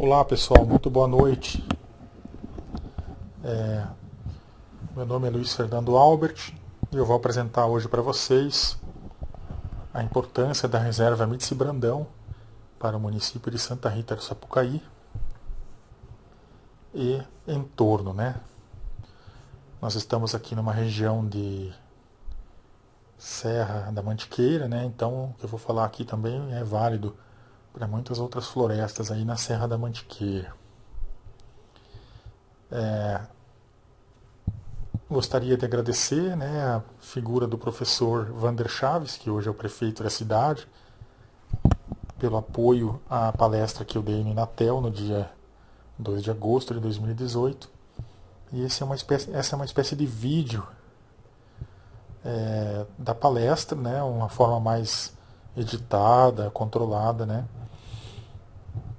Olá pessoal, muito boa noite. Meu nome é Luiz Fernando Albert e eu vou apresentar hoje para vocês a importância da reserva Mídice Brandão para o município de Santa Rita do Sapucaí e entorno, né? Nós estamos aqui numa região de Serra da Mantiqueira, né? Então o que eu vou falar aqui também é válido para muitas outras florestas aí na Serra da Mantiqueira. Gostaria de agradecer, né, a figura do professor Vander Chaves, que hoje é o prefeito da cidade, pelo apoio à palestra que eu dei no Inatel no dia 2 de agosto de 2018. E essa é uma espécie de vídeo da palestra, né, uma forma mais editada, controlada, né,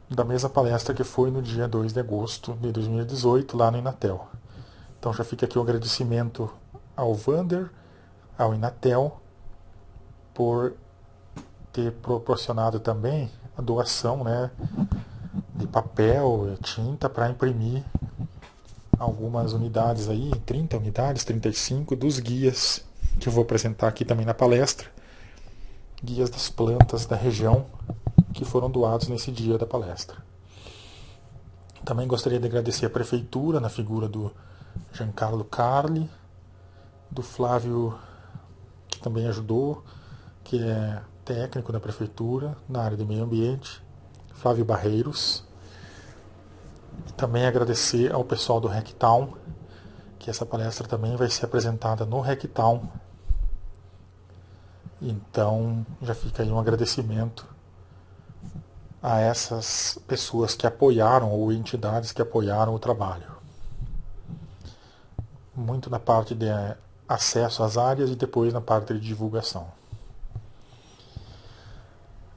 da mesma palestra que foi no dia 2 de agosto de 2018 lá no Inatel. Então já fica aqui o agradecimento ao Vander, ao Inatel, por ter proporcionado também a doação, né, de papel e tinta para imprimir algumas unidades aí, 30 unidades, 35, dos guias que eu vou apresentar aqui também na palestra, guias das plantas da região que foram doados nesse dia da palestra. Também gostaria de agradecer a prefeitura, na figura do Giancarlo Carli, do Flávio, que também ajudou, que é técnico da prefeitura na área do meio ambiente, Flávio Barreiros. Também agradecer ao pessoal do Hacktown, que essa palestra também vai ser apresentada no Hacktown. Então já fica aí um agradecimento a essas pessoas que apoiaram ou entidades que apoiaram o trabalho. Muito na parte de acesso às áreas e depois na parte de divulgação.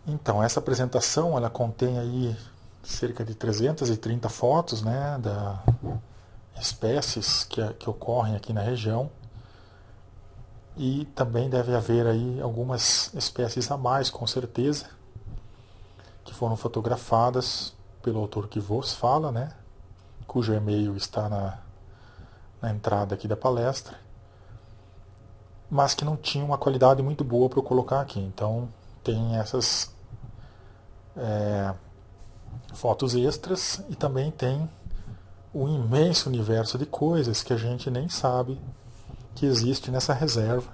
Então, essa apresentação ela contém aí cerca de 330 fotos, né, da espécies que ocorrem aqui na região. E também deve haver aí algumas espécies a mais, com certeza, que foram fotografadas pelo autor que vos fala, né, cujo e-mail está na entrada aqui da palestra, mas que não tinha uma qualidade muito boa para eu colocar aqui. Então tem essas fotos extras e também tem um imenso universo de coisas que a gente nem sabe que existe nessa reserva,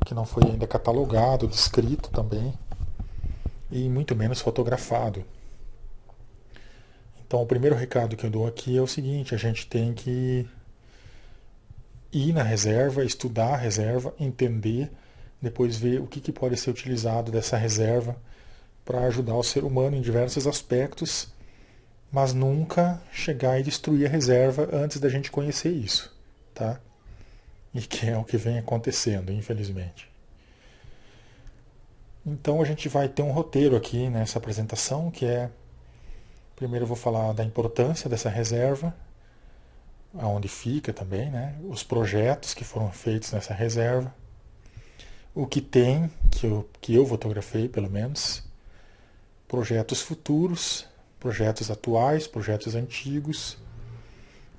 que não foi ainda catalogado, descrito também, e muito menos fotografado. Então o primeiro recado que eu dou aqui é o seguinte: a gente tem que ir na reserva, estudar a reserva, entender, depois ver o que pode ser utilizado dessa reserva para ajudar o ser humano em diversos aspectos, mas nunca chegar e destruir a reserva antes da gente conhecer isso, tá? E que é o que vem acontecendo, infelizmente. Então a gente vai ter um roteiro aqui nessa apresentação, que é, primeiro eu vou falar da importância dessa reserva, aonde fica também, né? Os projetos que foram feitos nessa reserva, o que tem, que eu fotografei pelo menos, projetos futuros, projetos atuais, projetos antigos.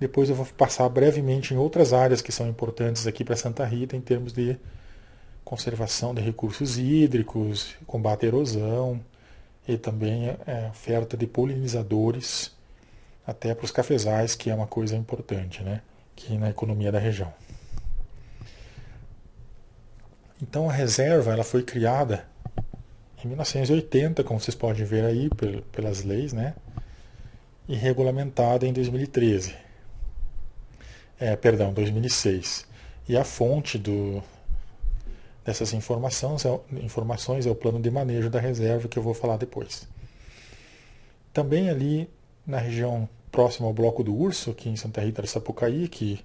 Depois eu vou passar brevemente em outras áreas que são importantes aqui para Santa Rita em termos de conservação de recursos hídricos, combate à erosão e também oferta de polinizadores até para os cafezais, que é uma coisa importante, né, aqui na economia da região. Então a reserva ela foi criada em 1980, como vocês podem ver aí pelas leis, né, e regulamentada em 2013. 2006. E a fonte dessas informações é o plano de manejo da reserva, que eu vou falar depois. Também ali na região próxima ao Bloco do Urso, aqui em Santa Rita do Sapucaí, que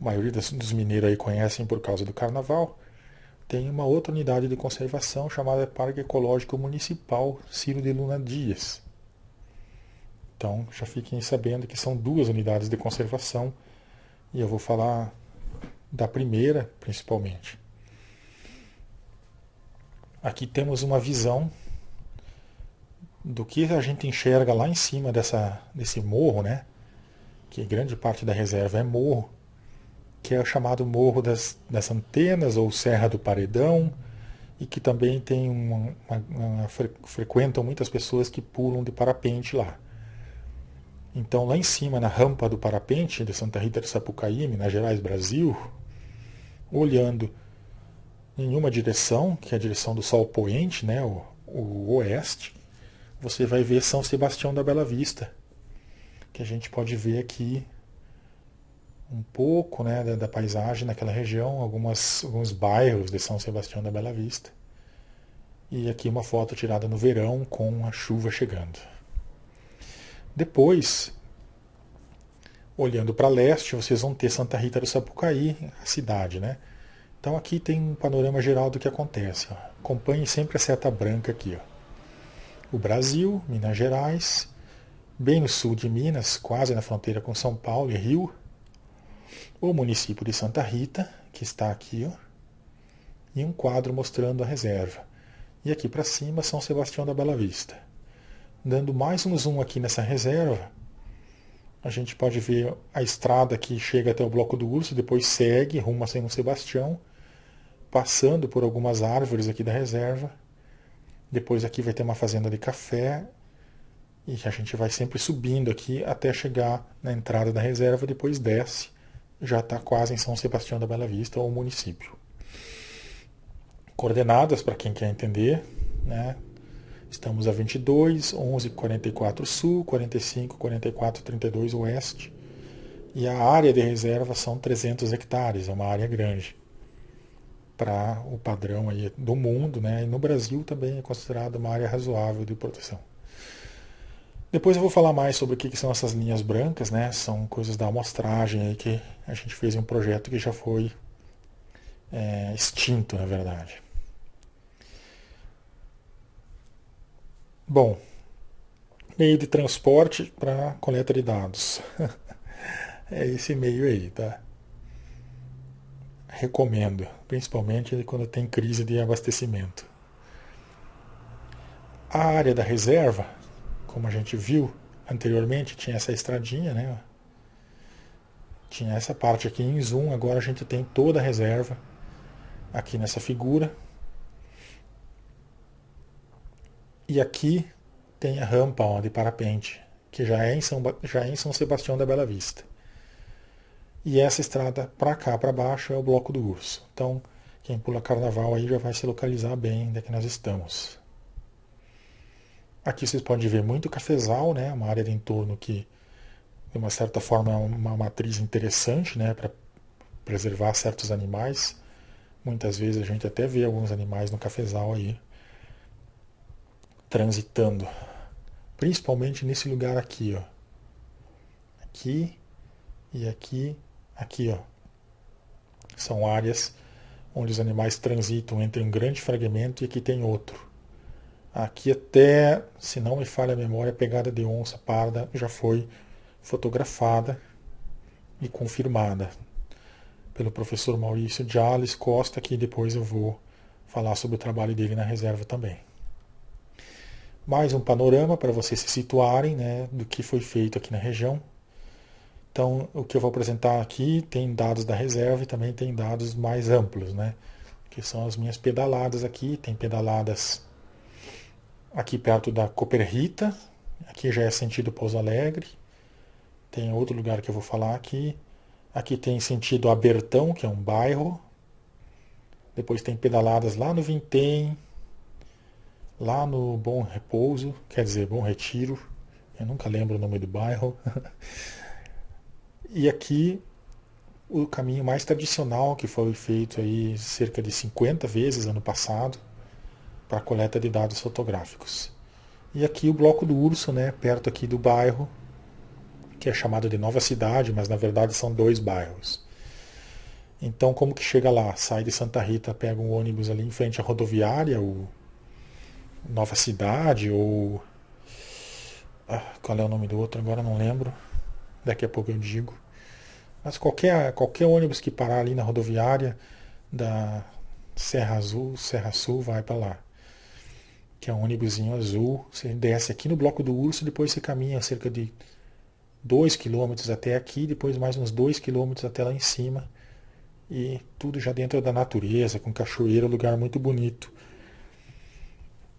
a maioria dos mineiros aí conhecem por causa do carnaval, tem uma outra unidade de conservação chamada Parque Ecológico Municipal Ciro de Luna Dias. Então já fiquem sabendo que são duas unidades de conservação e eu vou falar da primeira principalmente. Aqui temos uma visão do que a gente enxerga lá em cima desse morro, né? Que grande parte da reserva é morro, que é o chamado Morro das Antenas ou Serra do Paredão, e que também tem frequentam muitas pessoas que pulam de parapente lá. Então lá em cima, na rampa do parapente de Santa Rita de Sapucaí, Minas Gerais, Brasil, olhando em uma direção, que é a direção do sol poente, né, o oeste, você vai ver São Sebastião da Bela Vista, que a gente pode ver aqui um pouco, né, da paisagem naquela região, alguns bairros de São Sebastião da Bela Vista. E aqui uma foto tirada no verão com a chuva chegando. Depois, olhando para leste, vocês vão ter Santa Rita do Sapucaí, a cidade, né? Então aqui tem um panorama geral do que acontece. Ó. Acompanhe sempre a seta branca aqui. Ó. O Brasil, Minas Gerais, bem no sul de Minas, quase na fronteira com São Paulo e Rio. O município de Santa Rita, que está aqui, ó, e um quadro mostrando a reserva. E aqui para cima, São Sebastião da Bela Vista. Dando mais um zoom aqui nessa reserva, a gente pode ver a estrada que chega até o Bloco do Urso, depois segue rumo a São Sebastião, passando por algumas árvores aqui da reserva. Depois aqui vai ter uma fazenda de café, e a gente vai sempre subindo aqui até chegar na entrada da reserva, depois desce. Já está quase em São Sebastião da Bela Vista, ou município. Coordenadas, para quem quer entender, né? Estamos a 22, 11, 44 sul, 45, 44, 32 oeste. E a área de reserva são 300 hectares, é uma área grande. Para o padrão aí do mundo, né? E no Brasil também é considerada uma área razoável de proteção. Depois eu vou falar mais sobre o que são essas linhas brancas, né? São coisas da amostragem aí que a gente fez em um projeto que já foi extinto, na verdade. Bom, meio de transporte para coleta de dados. É esse meio aí, tá? Recomendo, principalmente quando tem crise de abastecimento. A área da reserva, como a gente viu anteriormente, tinha essa estradinha, né? Tinha essa parte aqui em zoom, agora a gente tem toda a reserva aqui nessa figura. E aqui tem a rampa ó, de parapente, que já é em São Sebastião da Bela Vista. E essa estrada para cá, para baixo, é o Bloco do Urso. Então, quem pula carnaval aí já vai se localizar bem onde é que nós estamos. Aqui vocês podem ver muito cafezal, né? Uma área de entorno que, de uma certa forma, é uma matriz interessante, né? Para preservar certos animais. Muitas vezes a gente até vê alguns animais no cafezal aí transitando. Principalmente nesse lugar aqui, ó. Aqui e aqui, aqui, ó. São áreas onde os animais transitam entre um grande fragmento e aqui tem outro. Aqui até, se não me falha a memória, a pegada de onça parda já foi fotografada e confirmada pelo professor Maurício Jales Costa, que depois eu vou falar sobre o trabalho dele na reserva também. Mais um panorama para vocês se situarem, né, do que foi feito aqui na região. Então, o que eu vou apresentar aqui tem dados da reserva e também tem dados mais amplos, né, que são as minhas pedaladas aqui. Tem pedaladas aqui perto da Coperrita, aqui já é sentido Pouso Alegre. Tem outro lugar que eu vou falar aqui. Aqui tem sentido Abertão, que é um bairro. Depois tem pedaladas lá no Vintém, lá no Bom Repouso, quer dizer, Bom Retiro. Eu nunca lembro o nome do bairro. E aqui o caminho mais tradicional que foi feito aí cerca de 50 vezes ano passado para a coleta de dados fotográficos. E aqui o Bloco do Urso, né, perto aqui do bairro, que é chamado de Nova Cidade, mas na verdade são 2 bairros. Então como que chega lá? Sai de Santa Rita, pega um ônibus ali em frente à rodoviária, ou Nova Cidade, ou... qual é o nome do outro? Agora não lembro. Daqui a pouco eu digo. Mas qualquer ônibus que parar ali na rodoviária da Serra Azul, Serra Sul, vai para lá. que é um ônibusinho azul. Você desce aqui no Bloco do Urso, depois você caminha cerca de 2 quilômetros até aqui, depois mais uns 2 quilômetros até lá em cima. E tudo já dentro da natureza, com cachoeira, um lugar muito bonito.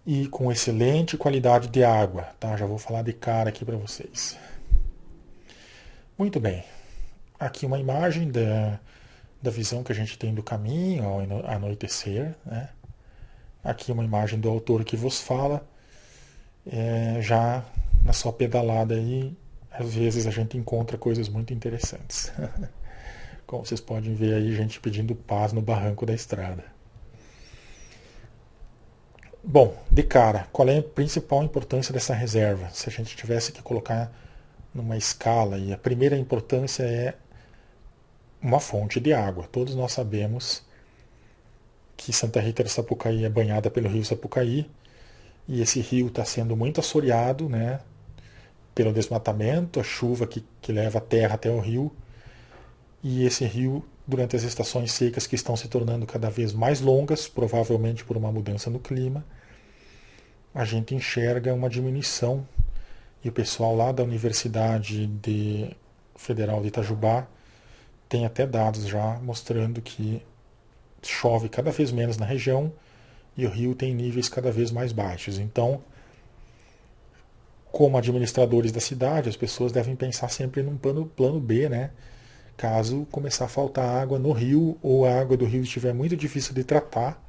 E com excelente qualidade de água, tá? Já vou falar de cara aqui para vocês. Muito bem. Aqui uma imagem da visão que a gente tem do caminho ao anoitecer, né? Aqui uma imagem do autor que vos fala. Já na sua pedalada aí, às vezes a gente encontra coisas muito interessantes. Como vocês podem ver aí, gente pedindo paz no barranco da estrada. Bom, de cara, qual é a principal importância dessa reserva? Se a gente tivesse que colocar numa escala, e a primeira importância é uma fonte de água. Todos nós sabemos que Santa Rita do Sapucaí é banhada pelo rio Sapucaí, e esse rio está sendo muito assoreado, né, pelo desmatamento, a chuva que leva a terra até o rio, e esse rio, durante as estações secas que estão se tornando cada vez mais longas, provavelmente por uma mudança no clima, a gente enxerga uma diminuição. E o pessoal lá da Universidade Federal de Itajubá tem até dados já mostrando que chove cada vez menos na região e o rio tem níveis cada vez mais baixos. Então, como administradores da cidade, as pessoas devem pensar sempre num plano B, né? Caso começar a faltar água no rio ou a água do rio estiver muito difícil de tratar,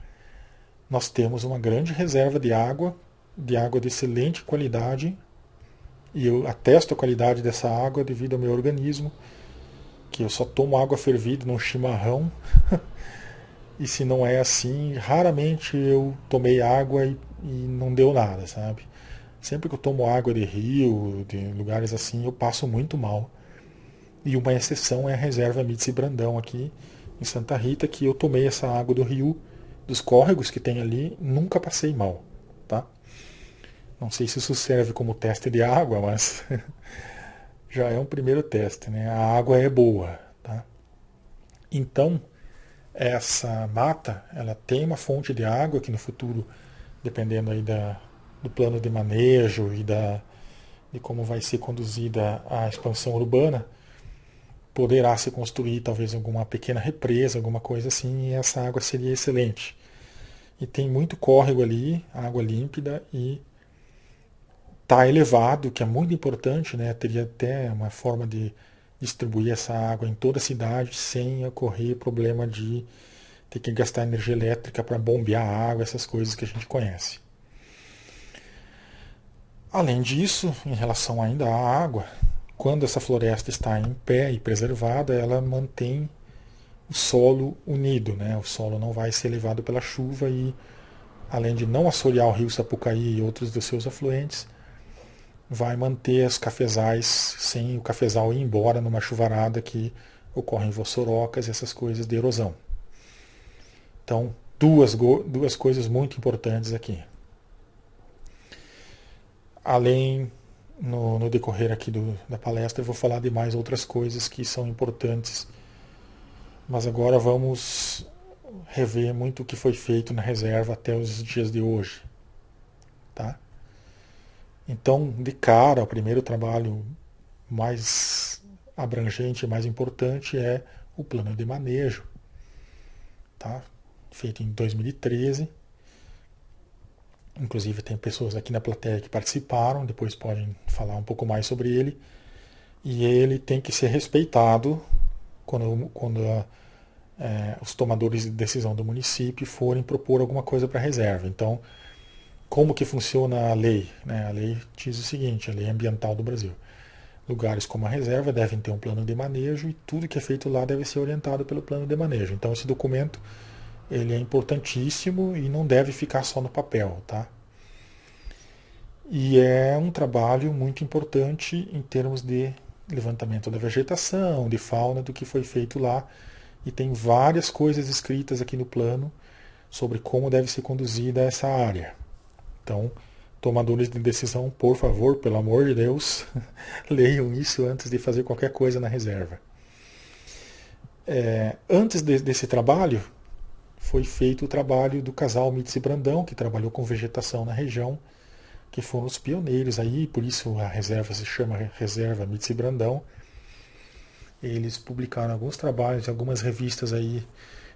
nós temos uma grande reserva de água de excelente qualidade, e eu atesto a qualidade dessa água devido ao meu organismo, que eu só tomo água fervida num chimarrão, e se não é assim, raramente eu tomei água e não deu nada, sabe? Sempre que eu tomo água de rio, de lugares assim, eu passo muito mal. E uma exceção é a reserva Mitzi Brandão aqui em Santa Rita, que eu tomei essa água do rio, dos córregos que tem ali, nunca passei mal, tá? Não sei se isso serve como teste de água, mas já é um primeiro teste, né? A água é boa, tá? Então, essa mata, ela tem uma fonte de água que no futuro, dependendo aí do plano de manejo e de como vai ser conduzida a expansão urbana, poderá se construir talvez alguma pequena represa, alguma coisa assim, e essa água seria excelente. E tem muito córrego ali, água límpida, e está elevado, que é muito importante, né? Teria até uma forma de distribuir essa água em toda a cidade sem ocorrer problema de ter que gastar energia elétrica para bombear a água, essas coisas que a gente conhece. Além disso, em relação ainda à água, quando essa floresta está em pé e preservada, ela mantém o solo unido, né? O solo não vai ser levado pela chuva e, além de não assorear o rio Sapucaí e outros dos seus afluentes, vai manter os cafezais sem o cafezal ir embora numa chuvarada que ocorre em Vossorocas, essas coisas de erosão. Então, duas coisas muito importantes aqui. Além, no decorrer aqui da palestra, eu vou falar de mais outras coisas que são importantes, mas agora vamos rever muito o que foi feito na reserva até os dias de hoje, tá? Então, de cara, o primeiro trabalho mais abrangente e mais importante é o plano de manejo, tá? Feito em 2013. Inclusive tem pessoas aqui na plateia que participaram, depois podem falar um pouco mais sobre ele. E ele tem que ser respeitado quando os tomadores de decisão do município forem propor alguma coisa para a reserva. Então, como que funciona a lei? A lei diz o seguinte, a lei ambiental do Brasil. Lugares como a reserva devem ter um plano de manejo e tudo que é feito lá deve ser orientado pelo plano de manejo. Então esse documento ele é importantíssimo e não deve ficar só no papel, tá? E é um trabalho muito importante em termos de levantamento da vegetação, de fauna, do que foi feito lá. E tem várias coisas escritas aqui no plano sobre como deve ser conduzida essa área. Então, tomadores de decisão, por favor, pelo amor de Deus, leiam isso antes de fazer qualquer coisa na reserva. Antes desse trabalho, foi feito o trabalho do casal Mitz e Brandão, que trabalhou com vegetação na região, que foram os pioneiros aí, por isso a reserva se chama Reserva Mitz e Brandão. Eles publicaram alguns trabalhos em algumas revistas aí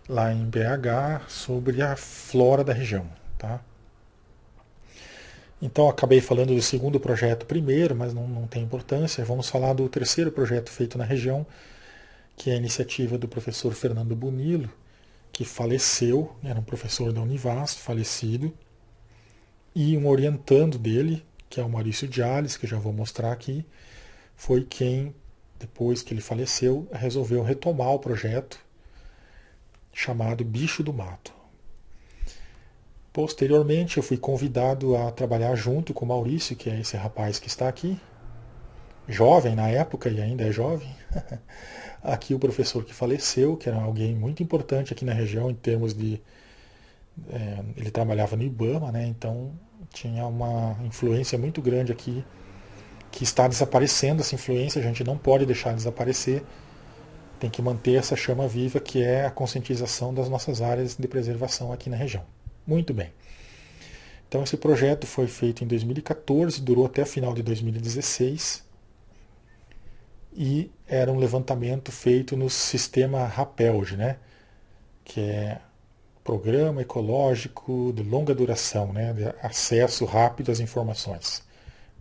lá em BH sobre a flora da região, tá? Então acabei falando do segundo projeto primeiro, mas não tem importância. Vamos falar do terceiro projeto feito na região, que é a iniciativa do professor Fernando Bonillo, que faleceu, era um professor da Univasf, falecido, e um orientando dele, que é o Maurício Diales, que eu já vou mostrar aqui, foi quem, depois que ele faleceu, resolveu retomar o projeto chamado Bicho do Mato. Posteriormente, eu fui convidado a trabalhar junto com o Maurício, que é esse rapaz que está aqui, jovem na época e ainda é jovem. Aqui o professor que faleceu, que era alguém muito importante aqui na região em termos de... ele trabalhava no IBAMA, né? Então tinha uma influência muito grande aqui, que está desaparecendo essa influência, a gente não pode deixar desaparecer, tem que manter essa chama viva, que é a conscientização das nossas áreas de preservação aqui na região. Muito bem. Então esse projeto foi feito em 2014, durou até o final de 2016, e era um levantamento feito no sistema RAPELD, né? Que é Programa Ecológico de Longa Duração, né? De acesso rápido às informações.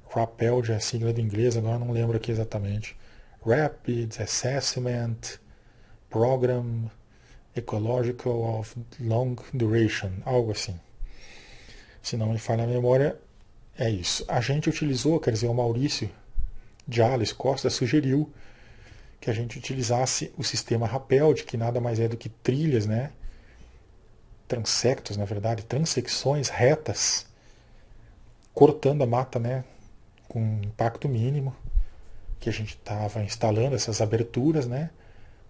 RAPELD é a sigla do inglês, agora não lembro aqui exatamente. Rapid Assessment Program Ecological of Long Duration, algo assim. Se não me falha a memória, é isso. A gente utilizou, quer dizer, o Maurício Diales Costa sugeriu que a gente utilizasse o sistema RAPELD, que nada mais é do que trilhas, né? Transectos, na verdade, transecções retas, cortando a mata, né? Com impacto mínimo, que a gente estava instalando essas aberturas, né?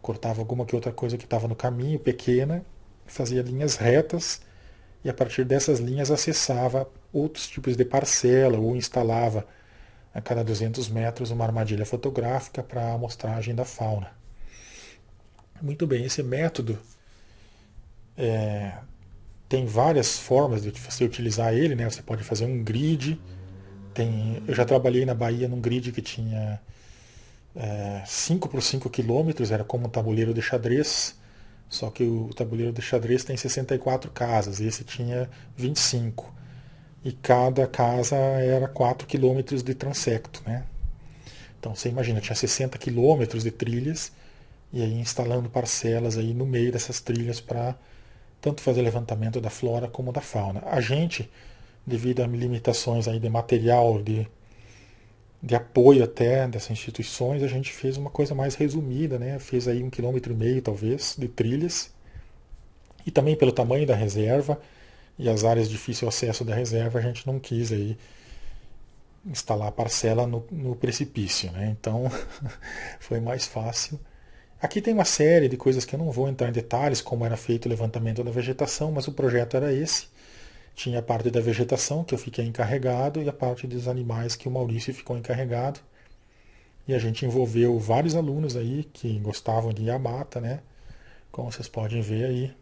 Cortava alguma que outra coisa que estava no caminho, pequena, fazia linhas retas, e a partir dessas linhas acessava outros tipos de parcela, ou instalava a cada 200 metros uma armadilha fotográfica para a amostragem da fauna. Muito bem, esse método tem várias formas de você utilizar ele, né? Você pode fazer um grid. Eu já trabalhei na Bahia num grid que tinha 5 por 5 quilômetros, era como um tabuleiro de xadrez, só que o tabuleiro de xadrez tem 64 casas, e esse tinha 25. E cada casa era 4 quilômetros de transecto, né? Então você imagina, tinha 60 quilômetros de trilhas, e aí instalando parcelas aí no meio dessas trilhas para tanto fazer levantamento da flora como da fauna. A gente, devido a limitações aí de material, de apoio até dessas instituições, a gente fez uma coisa mais resumida, né? Fez aí 1,5 km talvez de trilhas, e também pelo tamanho da reserva e as áreas de difícil acesso da reserva, a gente não quis aí instalar a parcela no precipício, né? Então foi mais fácil. Aqui tem uma série de coisas que eu não vou entrar em detalhes, como era feito o levantamento da vegetação, mas o projeto era esse. Tinha a parte da vegetação, que eu fiquei encarregado, e a parte dos animais, que o Maurício ficou encarregado. E a gente envolveu vários alunos aí que gostavam de ir à mata, né? Como vocês podem ver aí,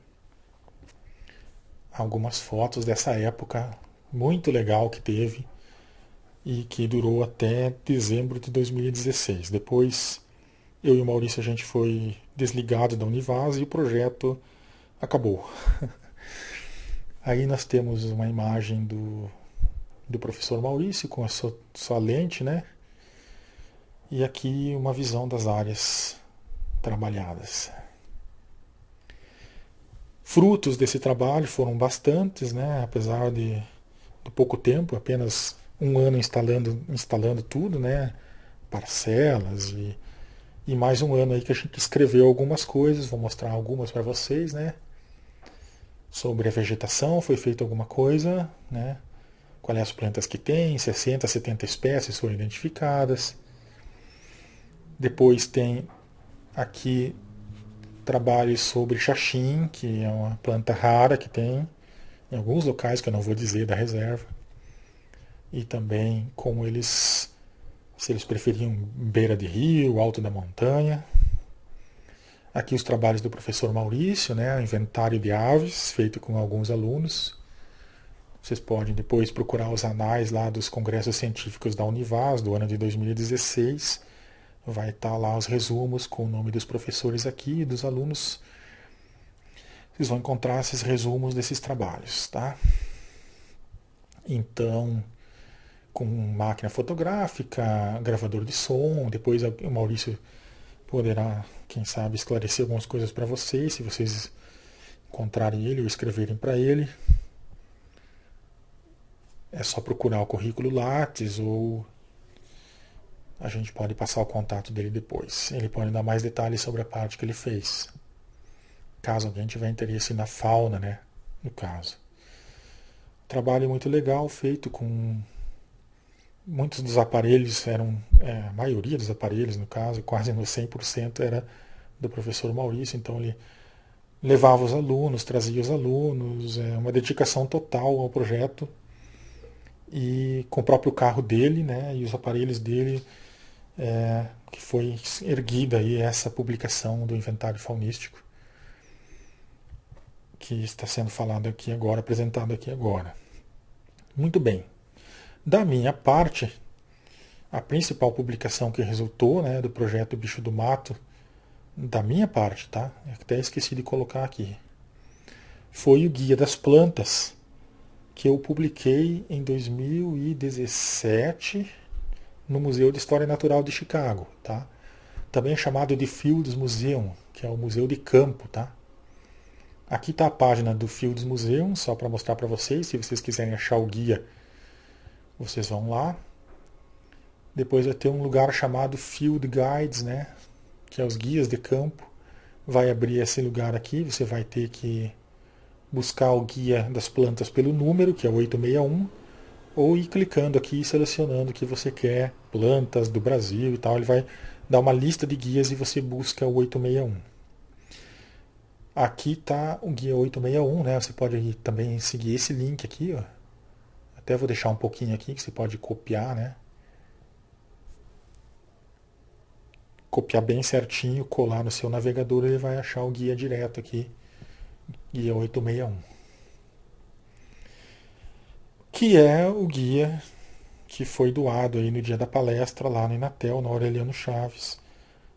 algumas fotos dessa época muito legal que teve e que durou até dezembro de 2016. Depois, eu e o Maurício, a gente foi desligado da Univasf e o projeto acabou. Aí nós temos uma imagem do professor Maurício com a sua lente, né? E aqui uma visão das áreas trabalhadas. Frutos desse trabalho foram bastantes, né? Apesar de pouco tempo, apenas um ano instalando tudo, né? Parcelas e mais um ano aí que a gente escreveu algumas coisas, vou mostrar algumas para vocês, né? Sobre a vegetação, foi feita alguma coisa, né? Quais as plantas que tem, 60, 70 espécies foram identificadas. Depois tem aqui trabalhos sobre xaxim, que é uma planta rara que tem em alguns locais, que eu não vou dizer, da reserva. E também como se eles preferiam beira de rio, alto da montanha. Aqui os trabalhos do professor Maurício, né, o inventário de aves, feito com alguns alunos. Vocês podem depois procurar os anais lá dos congressos científicos da Univas, do ano de 2016. Vai estar lá os resumos com o nome dos professores aqui e dos alunos. Vocês vão encontrar esses resumos desses trabalhos, tá? Então, com máquina fotográfica, gravador de som, depois o Maurício poderá, quem sabe, esclarecer algumas coisas para vocês, se vocês encontrarem ele ou escreverem para ele. É só procurar o currículo Lattes ou a gente pode passar o contato dele depois. Ele pode dar mais detalhes sobre a parte que ele fez. Caso alguém tiver interesse na fauna, né? No caso. Trabalho muito legal, feito com muitos dos aparelhos a maioria dos aparelhos, no caso, quase no 100% era do professor Maurício, então ele levava os alunos, trazia os alunos, uma dedicação total ao projeto e com o próprio carro dele, né, e os aparelhos dele, que foi erguida aí essa publicação do inventário faunístico que está sendo falado aqui agora, apresentado aqui agora. Muito bem. Da minha parte, a principal publicação que resultou, né, do projeto Bicho do Mato, da minha parte, tá? Até esqueci de colocar aqui. Foi o Guia das Plantas, que eu publiquei em 2017 no Museu de História Natural de Chicago, tá? Também chamado de Fields Museum, que é o museu de campo, tá? Aqui está a página do Fields Museum, só para mostrar para vocês. Se vocês quiserem achar o guia, vocês vão lá. Depois vai ter um lugar chamado Field Guides, né? Que é os guias de campo. Vai abrir esse lugar aqui, você vai ter que buscar o guia das plantas pelo número, que é o 861, ou ir clicando aqui e selecionando o que você quer, plantas do Brasil e tal. Ele vai dar uma lista de guias e você busca o 861. Aqui está o guia 861, né? Você pode também seguir esse link aqui, ó. Até vou deixar um pouquinho aqui que você pode copiar, né? Copiar bem certinho, colar no seu navegador, ele vai achar o guia direto aqui, guia 861. Que é o guia que foi doado aí no dia da palestra lá no Inatel, na Aureliano Chaves.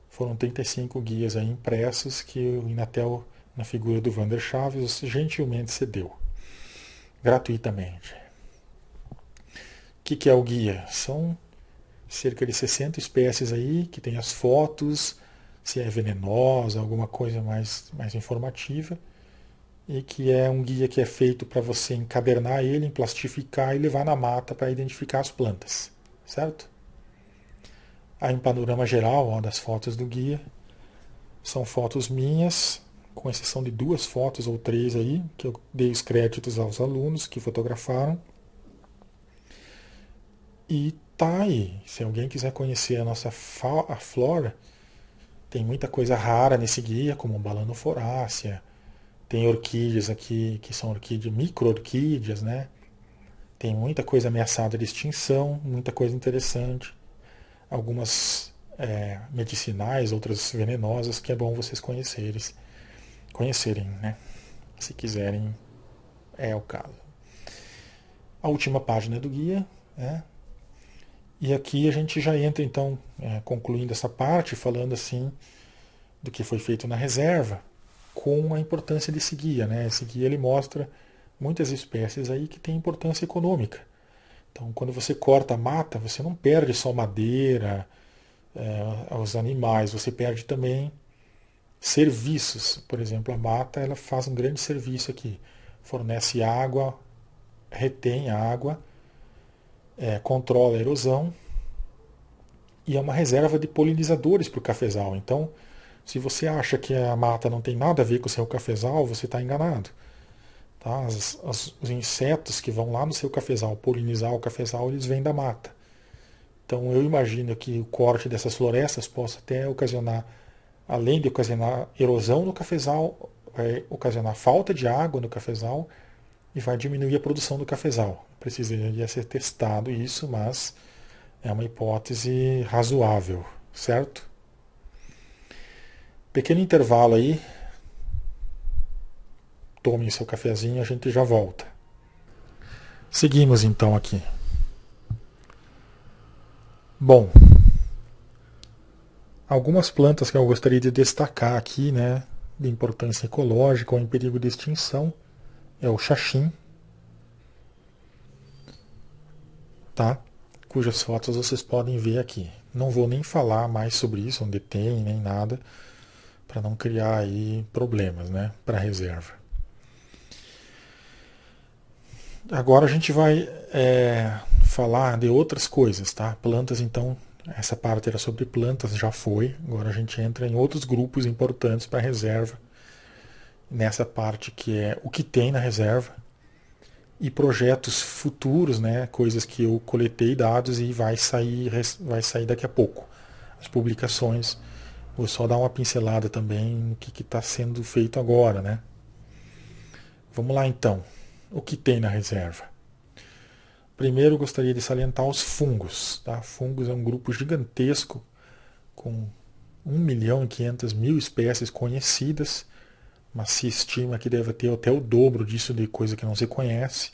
Foram 35 guias aí impressos que o Inatel, na figura do Wander Chaves, gentilmente cedeu, gratuitamente. O que é o guia? São cerca de 60 espécies aí, que tem as fotos, se é venenosa, alguma coisa mais informativa, e que é um guia que é feito para você encadernar ele, emplastificar e levar na mata para identificar as plantas, certo? Aí em panorama geral, ó, das fotos do guia, são fotos minhas, com exceção de 2 fotos ou 3 aí, que eu dei os créditos aos alunos que fotografaram. E tá aí. Se alguém quiser conhecer a nossa a flora, tem muita coisa rara nesse guia, como balanoforácea. Tem orquídeas aqui que são micro-orquídeas, né? Tem muita coisa ameaçada de extinção, muita coisa interessante. Algumas medicinais, outras venenosas, que é bom vocês conhecerem, né? Se quiserem, é o caso. A última página do guia, né? E aqui a gente já entra, então, concluindo essa parte, falando assim do que foi feito na reserva, com a importância desse guia, né? Esse guia ele mostra muitas espécies aí que têm importância econômica. Então, quando você corta a mata, você não perde só madeira, os animais, você perde também serviços. Por exemplo, a mata ela faz um grande serviço aqui. Fornece água, retém a água, controla a erosão e é uma reserva de polinizadores para o cafezal. Então, se você acha que a mata não tem nada a ver com o seu cafezal, você está enganado. Tá? Os insetos que vão lá no seu cafezal polinizar o cafezal, eles vêm da mata. Então eu imagino que o corte dessas florestas possa até ocasionar, além de ocasionar erosão no cafezal, vai ocasionar falta de água no cafezal e vai diminuir a produção do cafezal. Precisaria ser testado isso, mas é uma hipótese razoável, certo? Pequeno intervalo aí, tome seu cafezinho, a gente já volta. Seguimos então aqui. Bom, algumas plantas que eu gostaria de destacar aqui, né, de importância ecológica ou em perigo de extinção, é o xaxim, tá? Cujas fotos vocês podem ver aqui. Não vou nem falar mais sobre isso, onde tem, nem nada, para não criar aí problemas, né, para a reserva. Agora a gente vai falar de outras coisas, tá? Plantas, então, essa parte era sobre plantas, já foi. Agora a gente entra em outros grupos importantes para a reserva, nessa parte que é o que tem na reserva e projetos futuros, né? Coisas que eu coletei dados e vai sair daqui a pouco. As publicações, vou só dar uma pincelada também no que está sendo feito agora, né? Vamos lá então. O que tem na reserva? Primeiro, gostaria de salientar os fungos. Tá? Fungos é um grupo gigantesco com 1.500.000 espécies conhecidas, mas se estima que deve ter até o dobro disso de coisa que não se conhece.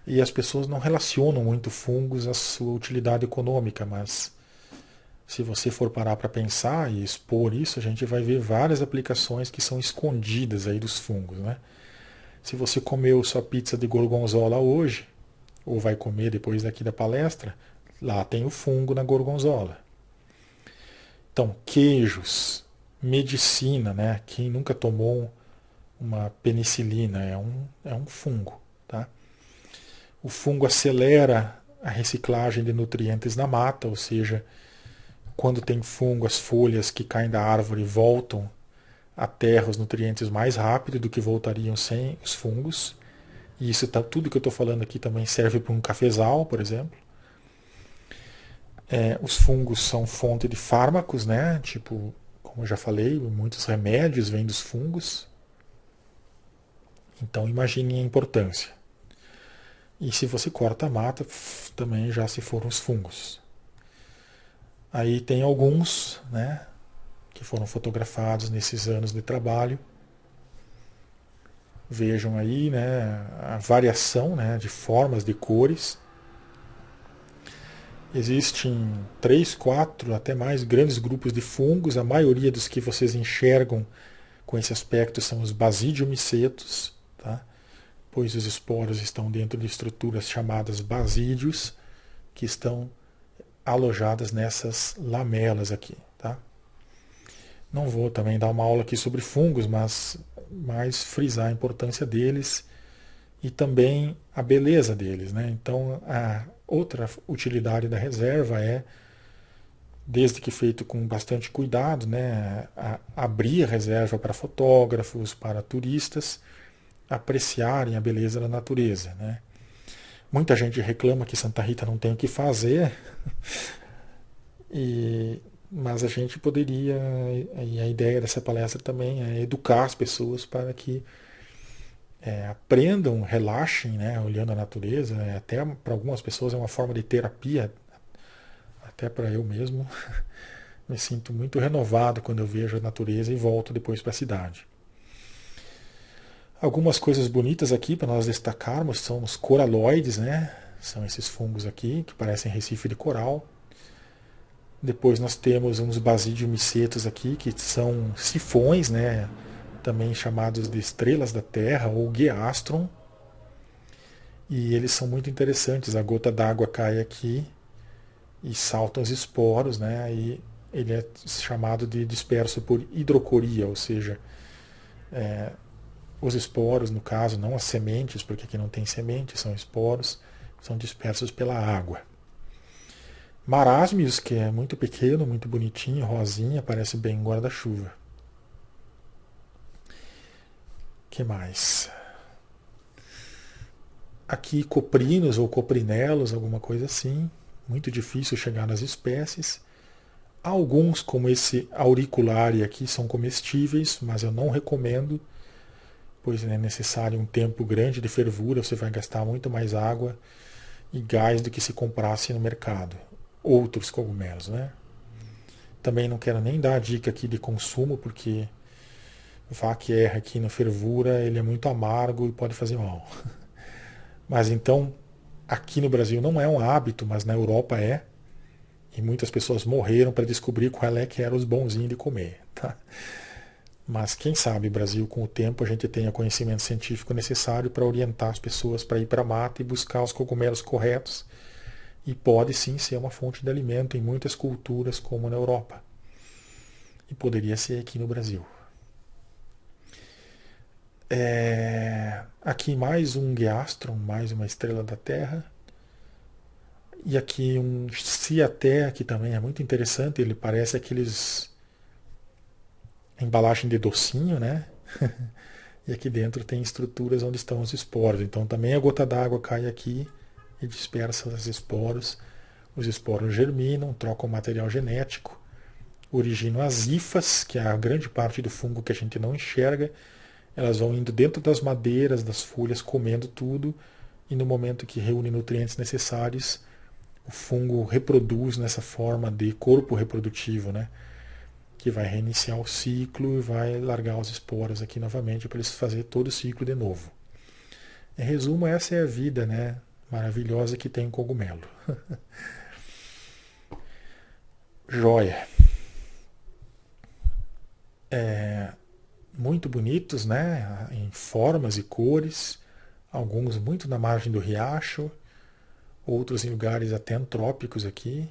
E as pessoas não relacionam muito fungos à sua utilidade econômica, mas se você for parar para pensar e expor isso, a gente vai ver várias aplicações que são escondidas aí dos fungos, né? Se você comeu sua pizza de gorgonzola hoje, ou vai comer depois daqui da palestra, lá tem o fungo na gorgonzola. Então, queijos, medicina, né? Quem nunca tomou uma penicilina é um fungo, tá? O fungo acelera a reciclagem de nutrientes na mata, ou seja, quando tem fungo, as folhas que caem da árvore voltam à terra os nutrientes mais rápido do que voltariam sem os fungos. E isso tá, tudo que eu estou falando aqui também serve para um cafezal, por exemplo. Os fungos são fonte de fármacos, né? Tipo, como eu já falei, muitos remédios vêm dos fungos. Então imagine a importância. E se você corta a mata, também já se foram os fungos. Aí tem alguns, né, que foram fotografados nesses anos de trabalho. Vejam aí, né, a variação, né, de formas, de cores. Existem 3, 4, até mais grandes grupos de fungos. A maioria dos que vocês enxergam com esse aspecto são os basidiomicetos, tá? Pois os esporos estão dentro de estruturas chamadas basídios, que estão alojadas nessas lamelas aqui, tá? Não vou também dar uma aula aqui sobre fungos, mas mais frisar a importância deles e também a beleza deles, né? Então, a outra utilidade da reserva é, desde que feito com bastante cuidado, né, abrir a reserva para fotógrafos, para turistas apreciarem a beleza da natureza, né? Muita gente reclama que Santa Rita não tem o que fazer, mas a gente poderia, e a ideia dessa palestra também é educar as pessoas para que aprendam, relaxem, né, olhando a natureza. Até para algumas pessoas é uma forma de terapia, até para eu mesmo. Me sinto muito renovado quando eu vejo a natureza e volto depois para a cidade. Algumas coisas bonitas aqui para nós destacarmos são os coraloides, né? São esses fungos aqui que parecem recife de coral. Depois nós temos uns basidiomicetos aqui que são sifões, né? Também chamados de estrelas da Terra ou geastron. E eles são muito interessantes. A gota d'água cai aqui e saltam os esporos, né? E ele é chamado de disperso por hidrocoria, ou seja, os esporos, no caso, não as sementes, porque aqui não tem sementes, são esporos, são dispersos pela água. Marasmius, que é muito pequeno, muito bonitinho, rosinha, parece bem um guarda-chuva. Que mais? Aqui coprinos ou coprinelos, alguma coisa assim. Muito difícil chegar nas espécies. Alguns, como esse auriculare aqui, são comestíveis, mas eu não recomendo, pois é necessário um tempo grande de fervura, você vai gastar muito mais água e gás do que se comprasse no mercado. Outros cogumelos, né? Também não quero nem dar a dica aqui de consumo, porque vaca R aqui no fervura, ele é muito amargo e pode fazer mal. Mas então, aqui no Brasil não é um hábito, mas na Europa é. E muitas pessoas morreram para descobrir qual é que eram os bonzinhos de comer. Tá? Mas quem sabe, Brasil, com o tempo a gente tenha conhecimento científico necessário para orientar as pessoas para ir para a mata e buscar os cogumelos corretos. E pode sim ser uma fonte de alimento em muitas culturas, como na Europa. E poderia ser aqui no Brasil. Aqui mais um Geastron, mais uma estrela da Terra. E aqui um Ciaté, que também é muito interessante, ele parece aqueles embalagem de docinho, né? E aqui dentro tem estruturas onde estão os esporos. Então também a gota d'água cai aqui e dispersa os esporos. Os esporos germinam, trocam material genético, originam as hifas, que é a grande parte do fungo que a gente não enxerga. Elas vão indo dentro das madeiras, das folhas, comendo tudo, e no momento que reúne nutrientes necessários, o fungo reproduz nessa forma de corpo reprodutivo, né? Que vai reiniciar o ciclo e vai largar os esporos aqui novamente para eles fazer todo o ciclo de novo. Em resumo, essa é a vida, né? Maravilhosa que tem o cogumelo. Joia. Muito bonitos, né? Em formas e cores. Alguns muito na margem do riacho. Outros em lugares até antrópicos aqui.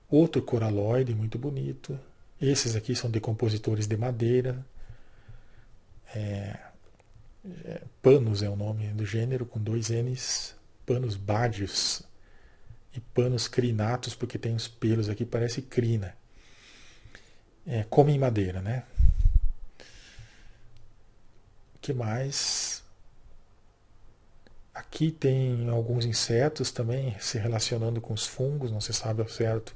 Outro coraloide muito bonito. Esses aqui são decompositores de madeira. Panos é o nome do gênero, com 2 N's. Panos badius. E panos crinatos, porque tem uns pelos aqui, parece crina. Comem madeira, né? O que mais? Aqui tem alguns insetos também se relacionando com os fungos, não se sabe ao certo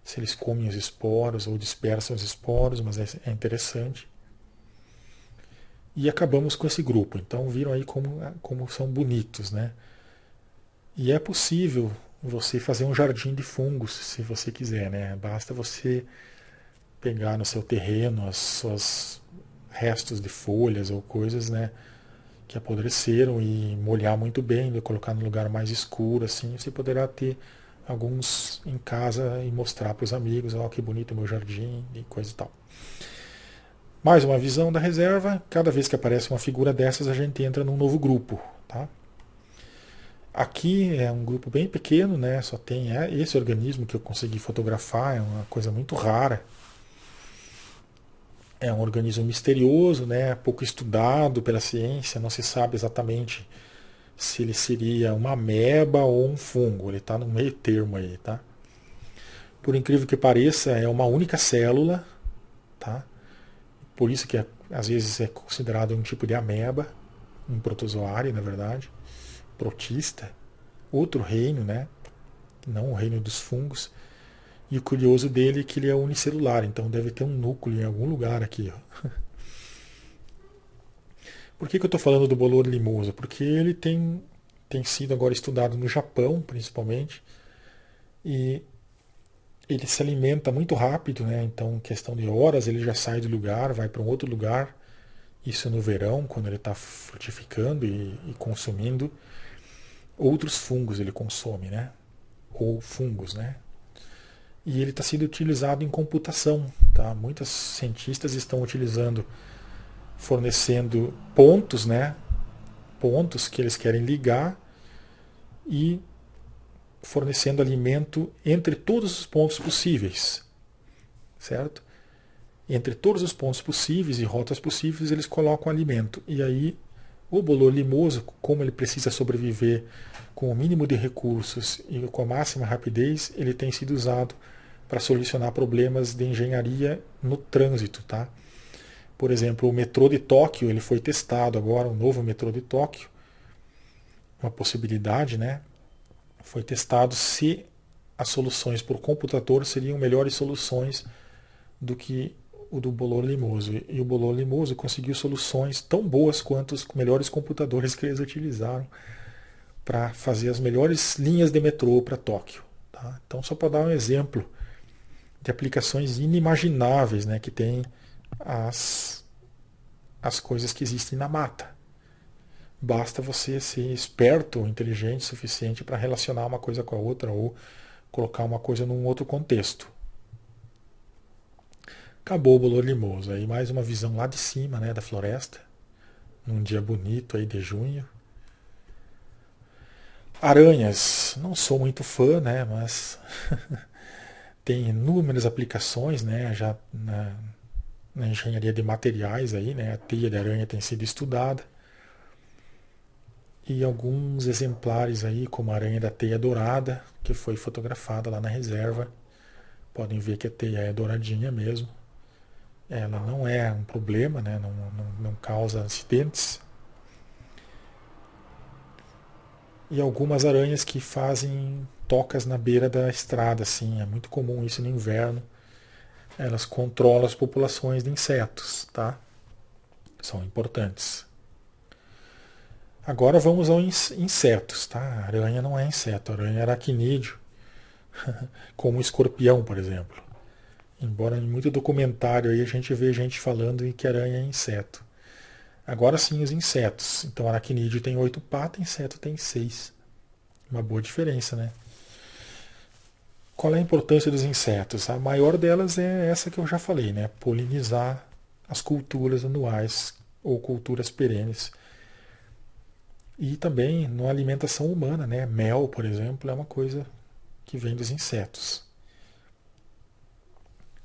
se eles comem os esporos ou dispersam os esporos, mas é interessante. E acabamos com esse grupo. Então viram aí como são bonitos, né? E é possível você fazer um jardim de fungos, se você quiser, né? Basta você pegar no seu terreno as suas restos de folhas ou coisas, né, que apodreceram e molhar muito bem, colocar num lugar mais escuro, assim, você poderá ter alguns em casa e mostrar para os amigos, ó, que bonito o meu jardim e coisa e tal. Mais uma visão da reserva. Cada vez que aparece uma figura dessas, a gente entra num novo grupo, tá? Aqui é um grupo bem pequeno, né? Só tem esse organismo que eu consegui fotografar, é uma coisa muito rara. É um organismo misterioso, né? Pouco estudado pela ciência, não se sabe exatamente se ele seria uma ameba ou um fungo. Ele está no meio termo aí, tá? Por incrível que pareça, é uma única célula, tá? Por isso que às vezes é considerado um tipo de ameba, um protozoário, na verdade, protista, outro reino, né? Não o reino dos fungos. E o curioso dele é que ele é unicelular, então deve ter um núcleo em algum lugar aqui. Ó. Por que eu estou falando do bolor limoso? Porque ele tem sido agora estudado no Japão, principalmente, e ele se alimenta muito rápido, né? Então, em questão de horas, ele já sai do lugar, vai para um outro lugar. Isso no verão, quando ele está frutificando e consumindo. Outros fungos ele consome, né? Ou fungos, né? E ele está sendo utilizado em computação. Tá? Muitos cientistas estão utilizando, fornecendo pontos, né? Pontos que eles querem ligar e fornecendo alimento entre todos os pontos possíveis, certo? Entre todos os pontos possíveis e rotas possíveis, eles colocam alimento. E aí, o bolor limoso, como ele precisa sobreviver com o mínimo de recursos e com a máxima rapidez, ele tem sido usado para solucionar problemas de engenharia no trânsito, tá? Por exemplo, o metrô de Tóquio, ele foi testado agora, o novo metrô de Tóquio, uma possibilidade, né? Foi testado se as soluções por computador seriam melhores soluções do que o do bolor limoso. E o bolor limoso conseguiu soluções tão boas quanto os melhores computadores que eles utilizaram para fazer as melhores linhas de metrô para Tóquio. Tá? Então, só para dar um exemplo de aplicações inimagináveis, né, que tem as coisas que existem na mata. Basta você ser esperto ou inteligente o suficiente para relacionar uma coisa com a outra ou colocar uma coisa num outro contexto. Acabou o Bolor Limoso. Aí mais uma visão lá de cima, né, da floresta, num dia bonito aí de junho. Aranhas, não sou muito fã, né, mas tem inúmeras aplicações, né, já na engenharia de materiais aí, né, a teia de aranha tem sido estudada. E alguns exemplares aí, como a aranha da teia dourada, que foi fotografada lá na reserva. Podem ver que a teia é douradinha mesmo. Ela não é um problema, né? Não causa acidentes. E algumas aranhas que fazem tocas na beira da estrada, assim, é muito comum isso no inverno. Elas controlam as populações de insetos, tá? São importantes. Agora vamos aos insetos, tá? A aranha não é inseto, a aranha é aracnídeo, como o escorpião, por exemplo. Embora em muito documentário aí a gente vê gente falando em que aranha é inseto. Agora sim os insetos. Então aracnídeo tem 8 patas, inseto tem 6. Uma boa diferença, né? Qual é a importância dos insetos? A maior delas é essa que eu já falei, né? Polinizar as culturas anuais ou culturas perenes. E também na alimentação humana, né? Mel, por exemplo, é uma coisa que vem dos insetos.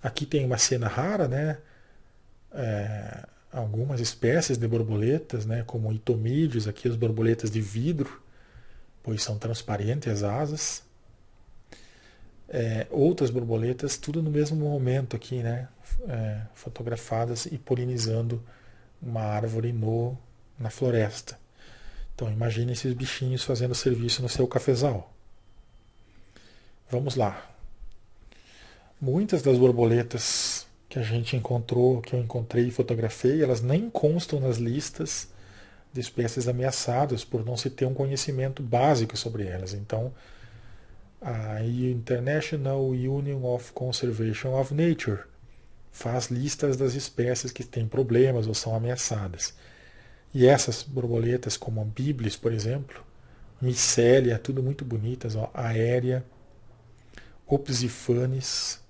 Aqui tem uma cena rara, né? Algumas espécies de borboletas, né? Como itomídeos, aqui as borboletas de vidro, pois são transparentes as asas. Outras borboletas, tudo no mesmo momento aqui, né? Fotografadas e polinizando uma árvore na floresta. Então imagine esses bichinhos fazendo serviço no seu cafezal. Vamos lá. Muitas das borboletas que a gente encontrou, que eu encontrei e fotografei, elas nem constam nas listas de espécies ameaçadas por não se ter um conhecimento básico sobre elas. Então, a International Union of Conservation of Nature faz listas das espécies que têm problemas ou são ameaçadas. E essas borboletas, como a Biblis, por exemplo, Micélia, tudo muito bonitas, ó, Aérea, Opsifanes,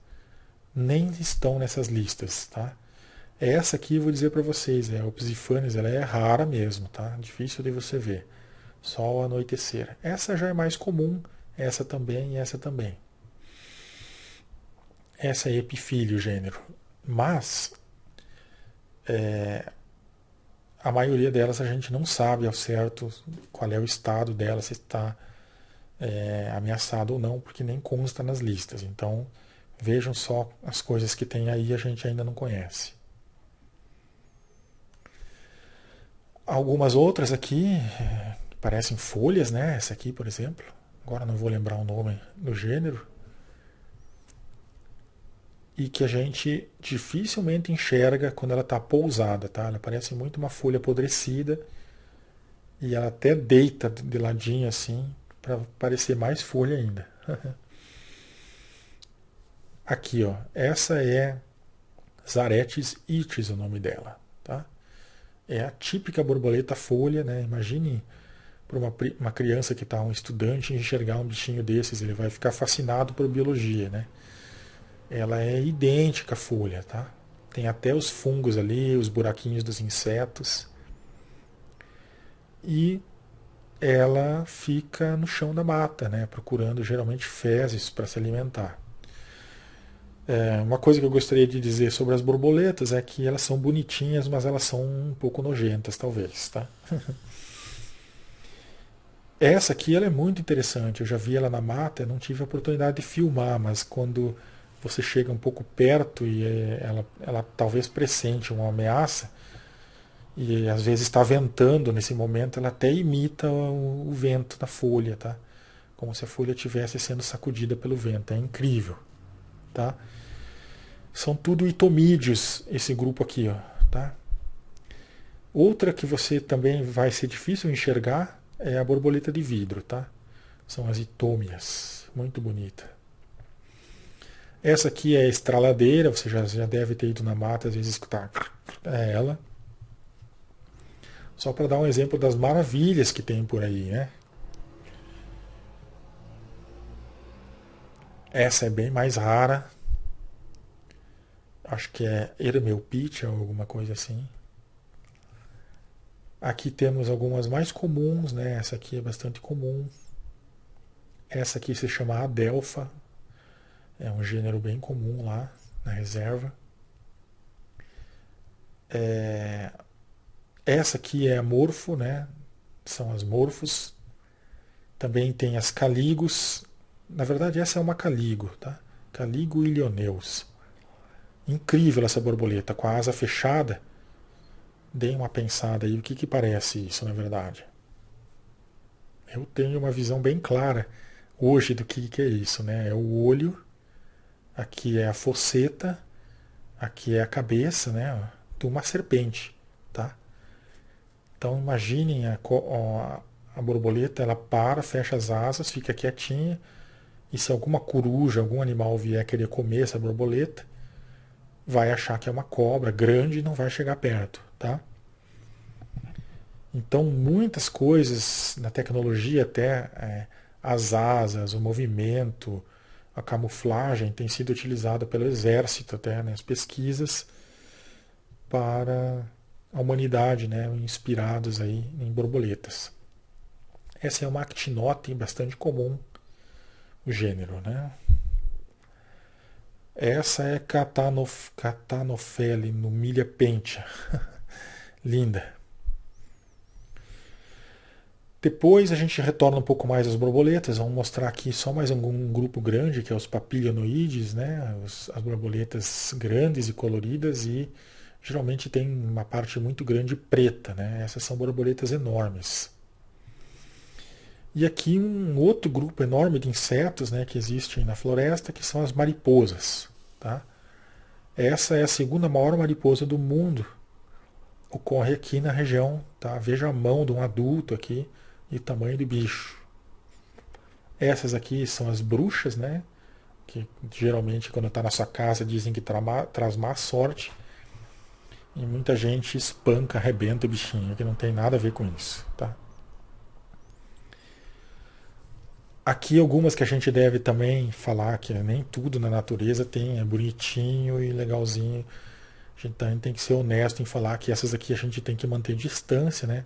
nem estão nessas listas, tá? Essa aqui eu vou dizer para vocês, a Opsifanes, ela é rara mesmo, tá? Difícil de você ver. Só ao anoitecer. Essa já é mais comum, essa também e essa também. Essa é Epifílio, gênero. Mas a maioria delas a gente não sabe ao certo qual é o estado dela, se está ameaçado ou não, porque nem consta nas listas. Então, vejam só as coisas que tem aí, a gente ainda não conhece. Algumas outras aqui parecem folhas, né? Essa aqui, por exemplo. Agora não vou lembrar o nome do gênero. E que a gente dificilmente enxerga quando ela está pousada, tá? Ela parece muito uma folha apodrecida e ela até deita de ladinho assim para parecer mais folha ainda. Aqui, ó, essa é Zaretes itis, o nome dela, tá? É a típica borboleta folha, né? Imagine para uma criança que está um estudante enxergar um bichinho desses, ele vai ficar fascinado por biologia, né? Ela é idêntica à folha, tá? Tem até os fungos ali, os buraquinhos dos insetos. E ela fica no chão da mata, né? Procurando geralmente fezes para se alimentar. Uma coisa que eu gostaria de dizer sobre as borboletas é que elas são bonitinhas, mas elas são um pouco nojentas, talvez, tá? Essa aqui ela é muito interessante. Eu já vi ela na mata, não tive a oportunidade de filmar, mas quando você chega um pouco perto e ela talvez pressente uma ameaça, e às vezes está ventando nesse momento, ela até imita o vento da folha, tá? Como se a folha estivesse sendo sacudida pelo vento. É incrível, tá? São tudo itomídeos, esse grupo aqui, ó, tá? Outra que você também vai ser difícil enxergar é a borboleta de vidro, tá? São as itômias, muito bonita. Essa aqui é a estraladeira, você já deve ter ido na mata, às vezes escutar. É ela. Só para dar um exemplo das maravilhas que tem por aí, né? Essa é bem mais rara. Acho que é Ermeupite ou alguma coisa assim. Aqui temos algumas mais comuns, né? Essa aqui é bastante comum. Essa aqui se chama Adelfa. É um gênero bem comum lá na reserva. Essa aqui é a morfo, né? São as morfos. Também tem as caligos. Na verdade, essa é uma caligo, tá? Caligo ilioneus. Incrível essa borboleta, com a asa fechada. Dei uma pensada aí, o que parece isso, na verdade? Eu tenho uma visão bem clara hoje do que é isso, né? É o olho, aqui é a fosseta, aqui é a cabeça, né? De uma serpente, tá? Então imaginem a borboleta, ela para, fecha as asas, fica quietinha, e se alguma coruja, algum animal vier querer comer essa borboleta, vai achar que é uma cobra grande e não vai chegar perto, tá? Então muitas coisas na tecnologia, até as asas, o movimento, a camuflagem tem sido utilizada pelo exército até nas pesquisas para a humanidade, né, inspirados aí em borboletas. Essa é uma actinote bastante comum, o gênero, né? Essa é Catanophele numília pentia. Linda. Depois a gente retorna um pouco mais às borboletas. Vamos mostrar aqui só mais um grupo grande, que é os papilionoides, né? As borboletas grandes e coloridas e geralmente tem uma parte muito grande preta, né? Essas são borboletas enormes. E aqui um outro grupo enorme de insetos, né, que existem na floresta, que são as mariposas, tá? Essa é a segunda maior mariposa do mundo. Ocorre aqui na região, tá? Veja a mão de um adulto aqui e o tamanho do bicho. Essas aqui são as bruxas, né? Que geralmente quando está na sua casa dizem que traz má sorte. E muita gente espanca, arrebenta o bichinho, que não tem nada a ver com isso, tá? Aqui algumas que a gente deve também falar que nem tudo na natureza é bonitinho e legalzinho. A gente também tem que ser honesto em falar que essas aqui a gente tem que manter distância, né?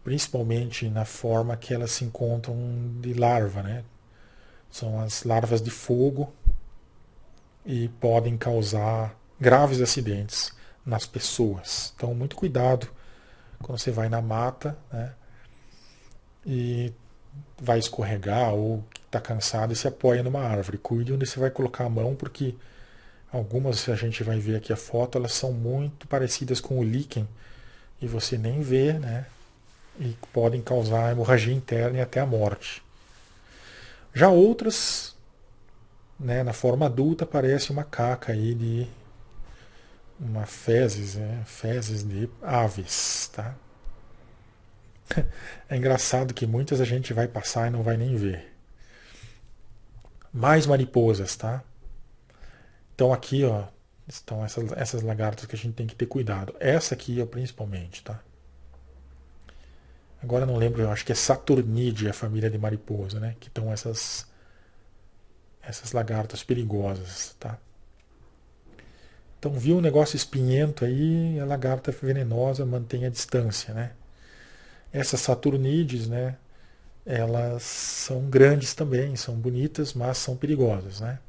Principalmente na forma que elas se encontram de larva, né? São as larvas de fogo e podem causar graves acidentes nas pessoas. Então, muito cuidado quando você vai na mata, né? E vai escorregar ou está cansado e se apoia numa árvore. Cuide onde você vai colocar a mão, porque algumas, a gente vai ver aqui a foto, elas são muito parecidas com o líquen e você nem vê, né? E podem causar hemorragia interna e até a morte. Já outras, né, na forma adulta, parece uma caca aí de uma fezes, né? Fezes de aves, tá? É engraçado que muitas a gente vai passar e não vai nem ver. Mais mariposas, tá? Então aqui, ó, estão essas lagartas que a gente tem que ter cuidado. Essa aqui, ó, principalmente, tá? Agora eu não lembro, eu acho que é Saturnidae, a família de mariposa, né? Que estão essas lagartas perigosas, tá? Então viu um negócio espinhento aí, a lagarta venenosa, mantém a distância, né? Essas Saturnides, né? Elas são grandes também, são bonitas, mas são perigosas, né?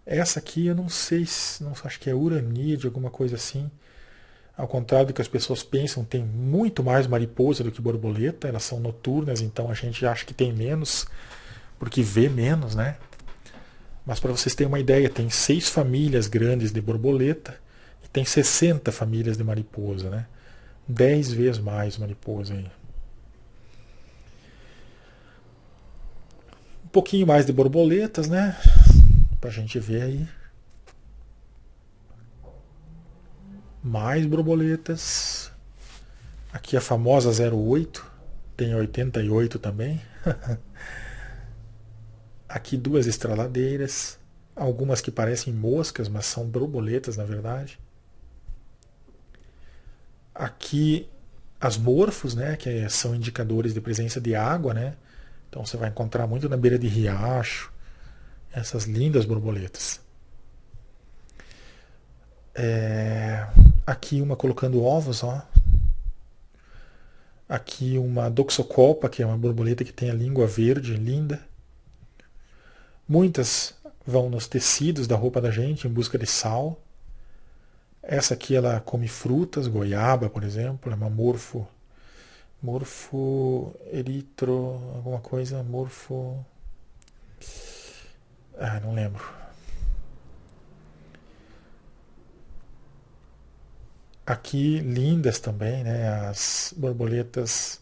Essa aqui eu não sei, não, acho que é Uranídea, alguma coisa assim. Ao contrário do que as pessoas pensam, tem muito mais mariposa do que borboleta, elas são noturnas, então a gente acha que tem menos, porque vê menos, né? Mas para vocês terem uma ideia, tem 6 famílias grandes de borboleta e tem 60 famílias de mariposa, né? 10 vezes mais mariposa aí. Um pouquinho mais de borboletas, né? Pra gente ver aí. Mais borboletas. Aqui a famosa 08. Tem 88 também. Aqui 2 estraladeiras. algumas que parecem moscas, mas são borboletas na verdade. Aqui as morfos, né, que são indicadores de presença de água, né? Então você vai encontrar muito na beira de riacho, essas lindas borboletas. Aqui uma colocando ovos, ó. Aqui uma doxocopa, que é uma borboleta que tem a língua verde, linda. Muitas vão nos tecidos da roupa da gente em busca de sal. Essa aqui ela come frutas, goiaba, por exemplo, é uma morfo eritro, alguma coisa, morfo, não lembro. Aqui lindas também, né, as borboletas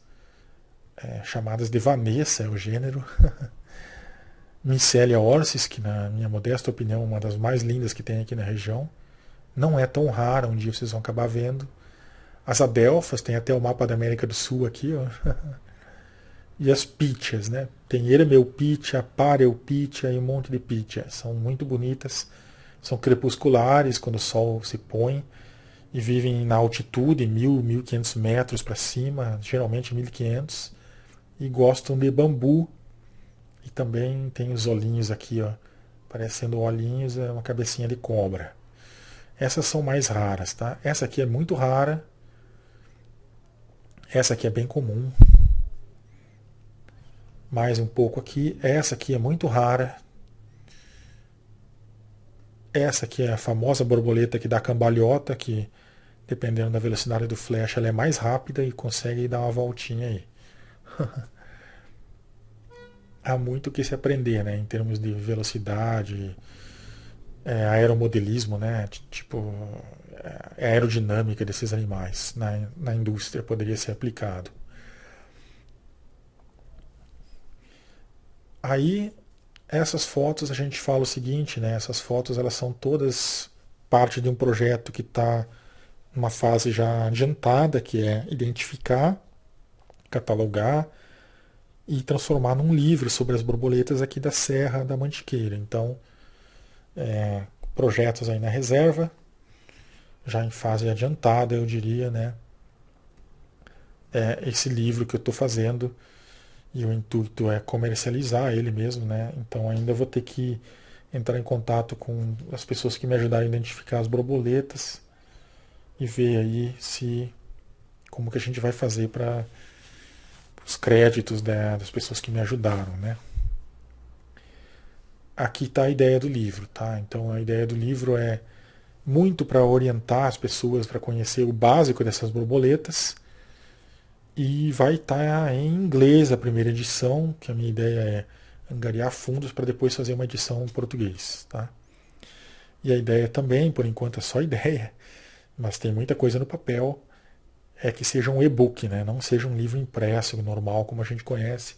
chamadas de Vanessa, é o gênero. Micelia orsis, que na minha modesta opinião é uma das mais lindas que tem aqui na região. Não é tão rara, um dia vocês vão acabar vendo. As adelfas, tem até o mapa da América do Sul aqui, ó. E as pítias, né? Tem Eremeupitia, Pareupitia e um monte de pítia. São muito bonitas, são crepusculares quando o sol se põe e vivem na altitude, 1.000, 1.500 metros para cima, geralmente 1.500, e gostam de bambu. E também tem os olhinhos aqui, ó, parecendo olhinhos, é uma cabecinha de cobra. Essas são mais raras, tá? Essa aqui é muito rara. Essa aqui é bem comum. Mais um pouco aqui. Essa aqui é muito rara. Essa aqui é a famosa borboleta que dá cambalhota, que dependendo da velocidade do flash, ela é mais rápida e consegue dar uma voltinha aí. Há muito o que se aprender, né, em termos de velocidade, aeromodelismo, né, tipo a aerodinâmica desses animais na indústria poderia ser aplicado. Aí essas fotos a gente fala o seguinte, né, essas fotos elas são todas parte de um projeto que está numa fase já adiantada, que é identificar, catalogar e transformar num livro sobre as borboletas aqui da Serra da Mantiqueira. Então, projetos aí na reserva, já em fase adiantada, eu diria, né? Esse livro que eu estou fazendo e o intuito é comercializar ele mesmo, né? Então ainda vou ter que entrar em contato com as pessoas que me ajudaram a identificar as borboletas e ver aí se como que a gente vai fazer para os créditos das pessoas que me ajudaram, né? Aqui está a ideia do livro, tá? Então a ideia do livro é muito para orientar as pessoas para conhecer o básico dessas borboletas e vai estar em inglês a primeira edição, que a minha ideia é angariar fundos para depois fazer uma edição em português, tá? E a ideia também, por enquanto é só ideia, mas tem muita coisa no papel, é que seja um e-book, né? Não seja um livro impresso normal como a gente conhece,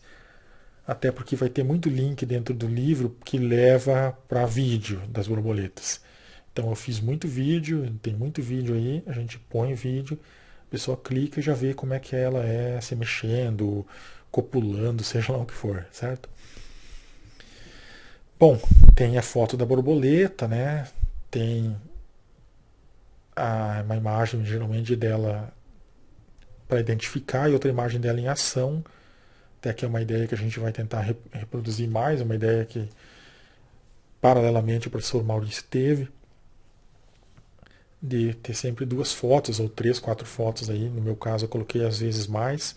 até porque vai ter muito link dentro do livro que leva para vídeo das borboletas. Então eu fiz muito vídeo, tem muito vídeo aí, a gente põe vídeo, a pessoa clica e já vê como é que ela é se mexendo, copulando, seja lá o que for, certo? Bom, tem a foto da borboleta, né? Tem uma imagem geralmente dela para identificar e outra imagem dela em ação. Até que é uma ideia que a gente vai tentar reproduzir mais, uma ideia que paralelamente o professor Maurício teve, de ter sempre 2 fotos ou 3, 4 fotos aí. No meu caso eu coloquei às vezes mais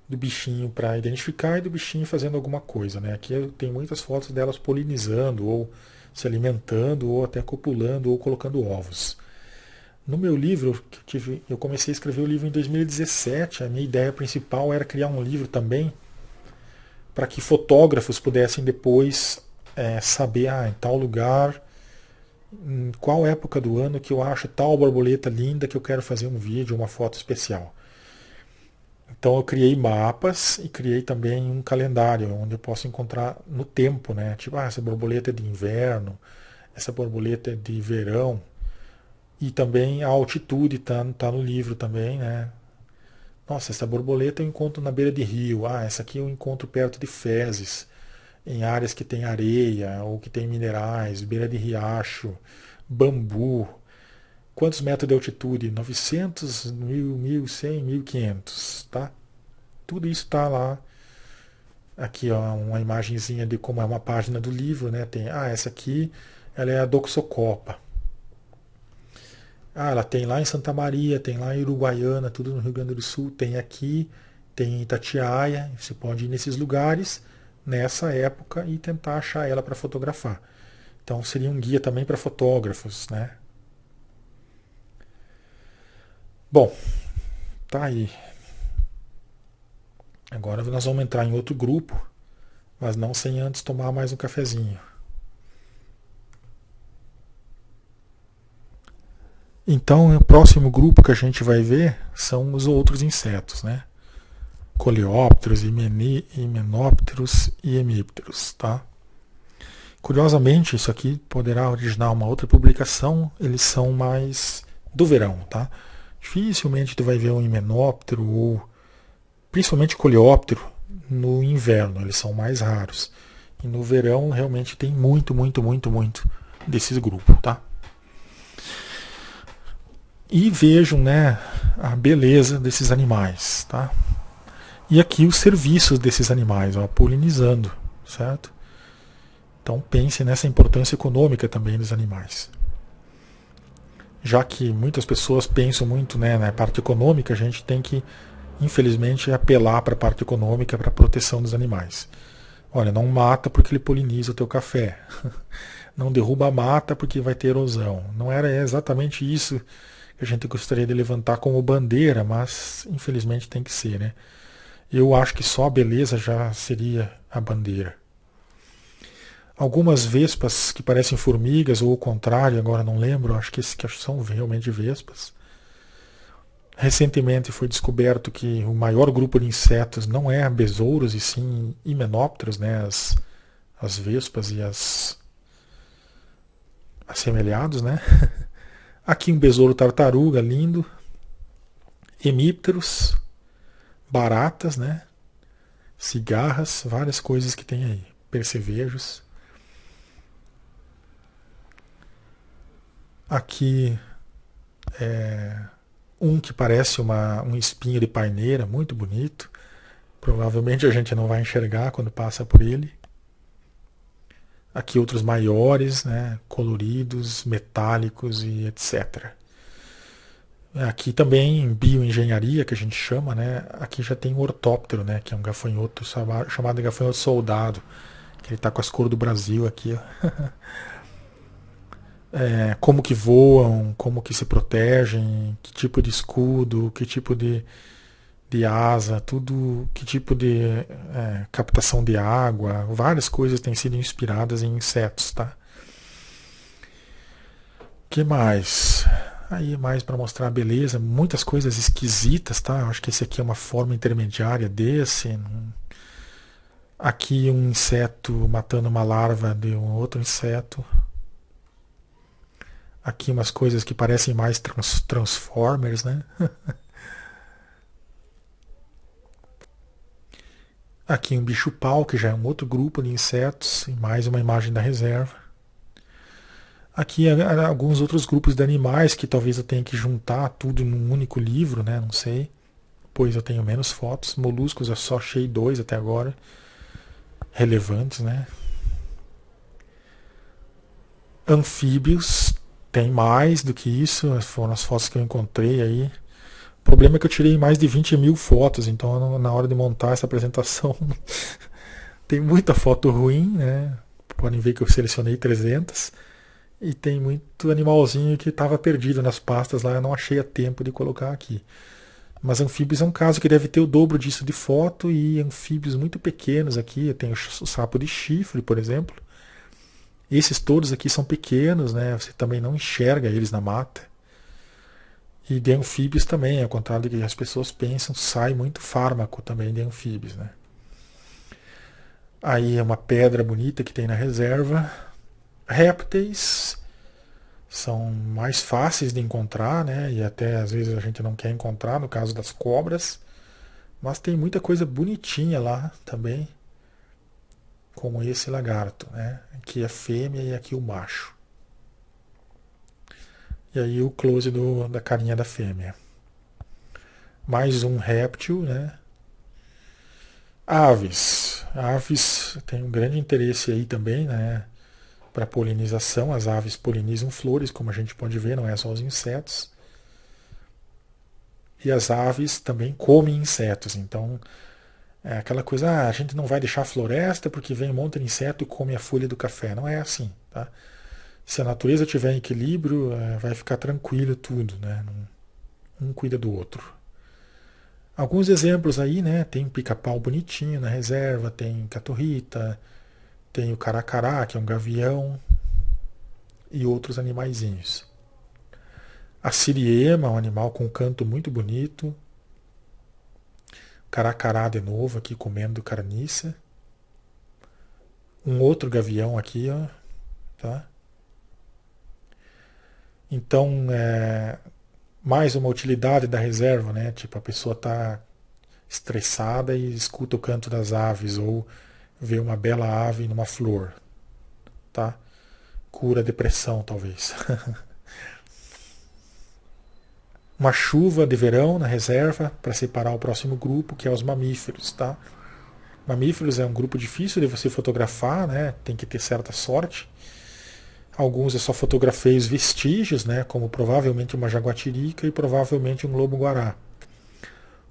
do bichinho para identificar e do bichinho fazendo alguma coisa, né? Aqui eu tenho muitas fotos delas polinizando ou se alimentando ou até copulando ou colocando ovos. No meu livro, eu comecei a escrever o livro em 2017, a minha ideia principal era criar um livro também para que fotógrafos pudessem depois saber, em tal lugar, em qual época do ano que eu acho tal borboleta linda que eu quero fazer um vídeo, uma foto especial. Então eu criei mapas e criei também um calendário onde eu posso encontrar no tempo, né? Tipo, essa borboleta é de inverno, essa borboleta é de verão. E também a altitude tá no livro também, né? Nossa, essa borboleta eu encontro na beira de rio. Essa aqui eu encontro perto de fezes. em áreas que tem areia ou que tem minerais, beira de riacho, bambu. Quantos metros de altitude? 900, 1000, 1100, 1500, tá? Tudo isso está lá. Aqui, ó, uma imagenzinha de como é uma página do livro, né? Tem, essa aqui, ela é a Doxocopa. Ela tem lá em Santa Maria, tem lá em Uruguaiana, tudo no Rio Grande do Sul, tem aqui, tem em Itatiaia. Você pode ir nesses lugares nessa época e tentar achar ela para fotografar. Então seria um guia também para fotógrafos, né? Bom, tá aí. Agora nós vamos entrar em outro grupo, mas não sem antes tomar mais um cafezinho. Então, o próximo grupo que a gente vai ver são os outros insetos, né? Coleópteros, himenópteros e hemípteros, tá? Curiosamente, isso aqui poderá originar uma outra publicação, eles são mais do verão, tá? Dificilmente tu vai ver um himenóptero ou principalmente coleóptero no inverno, eles são mais raros. E no verão realmente tem muito, muito, muito, muito desses grupos, tá? E vejam, né, a beleza desses animais, tá? E aqui os serviços desses animais, ó, polinizando, certo? Então pense nessa importância econômica também dos animais. Já que muitas pessoas pensam muito, né, na parte econômica, a gente tem que, infelizmente, apelar para a parte econômica, para a proteção dos animais. Olha, não mata porque ele poliniza o teu café. Não derruba a mata porque vai ter erosão. Não era exatamente isso que a gente gostaria de levantar como bandeira, mas infelizmente tem que ser, né? Eu acho que só a beleza já seria a bandeira. Algumas vespas que parecem formigas, ou o contrário, agora não lembro, acho que são realmente vespas. Recentemente foi descoberto que o maior grupo de insetos não é besouros, e sim himenópteros, né? As vespas e as assemelhados, né? Aqui um besouro tartaruga lindo, hemípteros, baratas, né? Cigarras, várias coisas que tem aí, percevejos. Aqui um que parece um espinho de paineira, muito bonito. Provavelmente a gente não vai enxergar quando passa por ele. Aqui outros maiores, né, coloridos, metálicos e etc. Aqui também em bioengenharia, que a gente chama, né, aqui já tem o ortóptero, né, que é um gafanhoto chamado de gafanhoto soldado, que ele está com as cores do Brasil aqui. Ó. Como que voam, como que se protegem, que tipo de escudo, que tipo de asa, tudo, que tipo de captação de água, várias coisas têm sido inspiradas em insetos, tá? Que mais? Aí mais para mostrar a beleza, muitas coisas esquisitas, tá? Acho que esse aqui é uma forma intermediária desse. Aqui um inseto matando uma larva de um outro inseto. Aqui umas coisas que parecem mais Transformers, né? Aqui um bicho-pau, que já é um outro grupo de insetos, e mais uma imagem da reserva. Aqui alguns outros grupos de animais que talvez eu tenha que juntar tudo num único livro, né? Não sei, pois eu tenho menos fotos. Moluscos eu só achei 2 até agora, relevantes, né? Anfíbios tem mais do que isso, foram as fotos que eu encontrei aí. O problema é que eu tirei mais de 20 mil fotos, então na hora de montar essa apresentação tem muita foto ruim, né? Podem ver que eu selecionei 300 e tem muito animalzinho que estava perdido nas pastas lá, eu não achei a tempo de colocar aqui. Mas anfíbios é um caso que deve ter o dobro disso de foto, e anfíbios muito pequenos aqui, tem o sapo de chifre, por exemplo. Esses todos aqui são pequenos, né? Você também não enxerga eles na mata. E de anfíbios também, ao contrário do que as pessoas pensam, sai muito fármaco também de anfíbios, né? Aí é uma pedra bonita que tem na reserva. Répteis são mais fáceis de encontrar, né? E até às vezes a gente não quer encontrar, no caso das cobras. Mas tem muita coisa bonitinha lá também. como esse lagarto, né? Aqui a fêmea e aqui o macho. E aí o close da carinha da fêmea. Mais um réptil, né? Aves. Aves tem um grande interesse aí também, né? Para polinização. As aves polinizam flores, como a gente pode ver, não é só os insetos. E as aves também comem insetos. Então, é aquela coisa, a gente não vai deixar a floresta porque vem um monte de inseto e come a folha do café. Não é assim, tá? Se a natureza tiver em equilíbrio, vai ficar tranquilo tudo, né? Um cuida do outro. Alguns exemplos aí, né? Tem pica-pau bonitinho na reserva, tem caturrita, tem o caracará, que é um gavião, e outros animaizinhos. A siriema, um animal com um canto muito bonito. Caracará de novo aqui comendo carniça. Um outro gavião aqui, ó, tá? Então, mais uma utilidade da reserva, né? Tipo, a pessoa está estressada e escuta o canto das aves ou vê uma bela ave numa flor, tá? Cura a depressão, talvez. Uma chuva de verão na reserva para separar o próximo grupo, que é os mamíferos, tá? Mamíferos é um grupo difícil de você fotografar, né? Tem que ter certa sorte. Alguns eu só fotografei os vestígios, né? Como provavelmente uma jaguatirica e provavelmente um lobo-guará.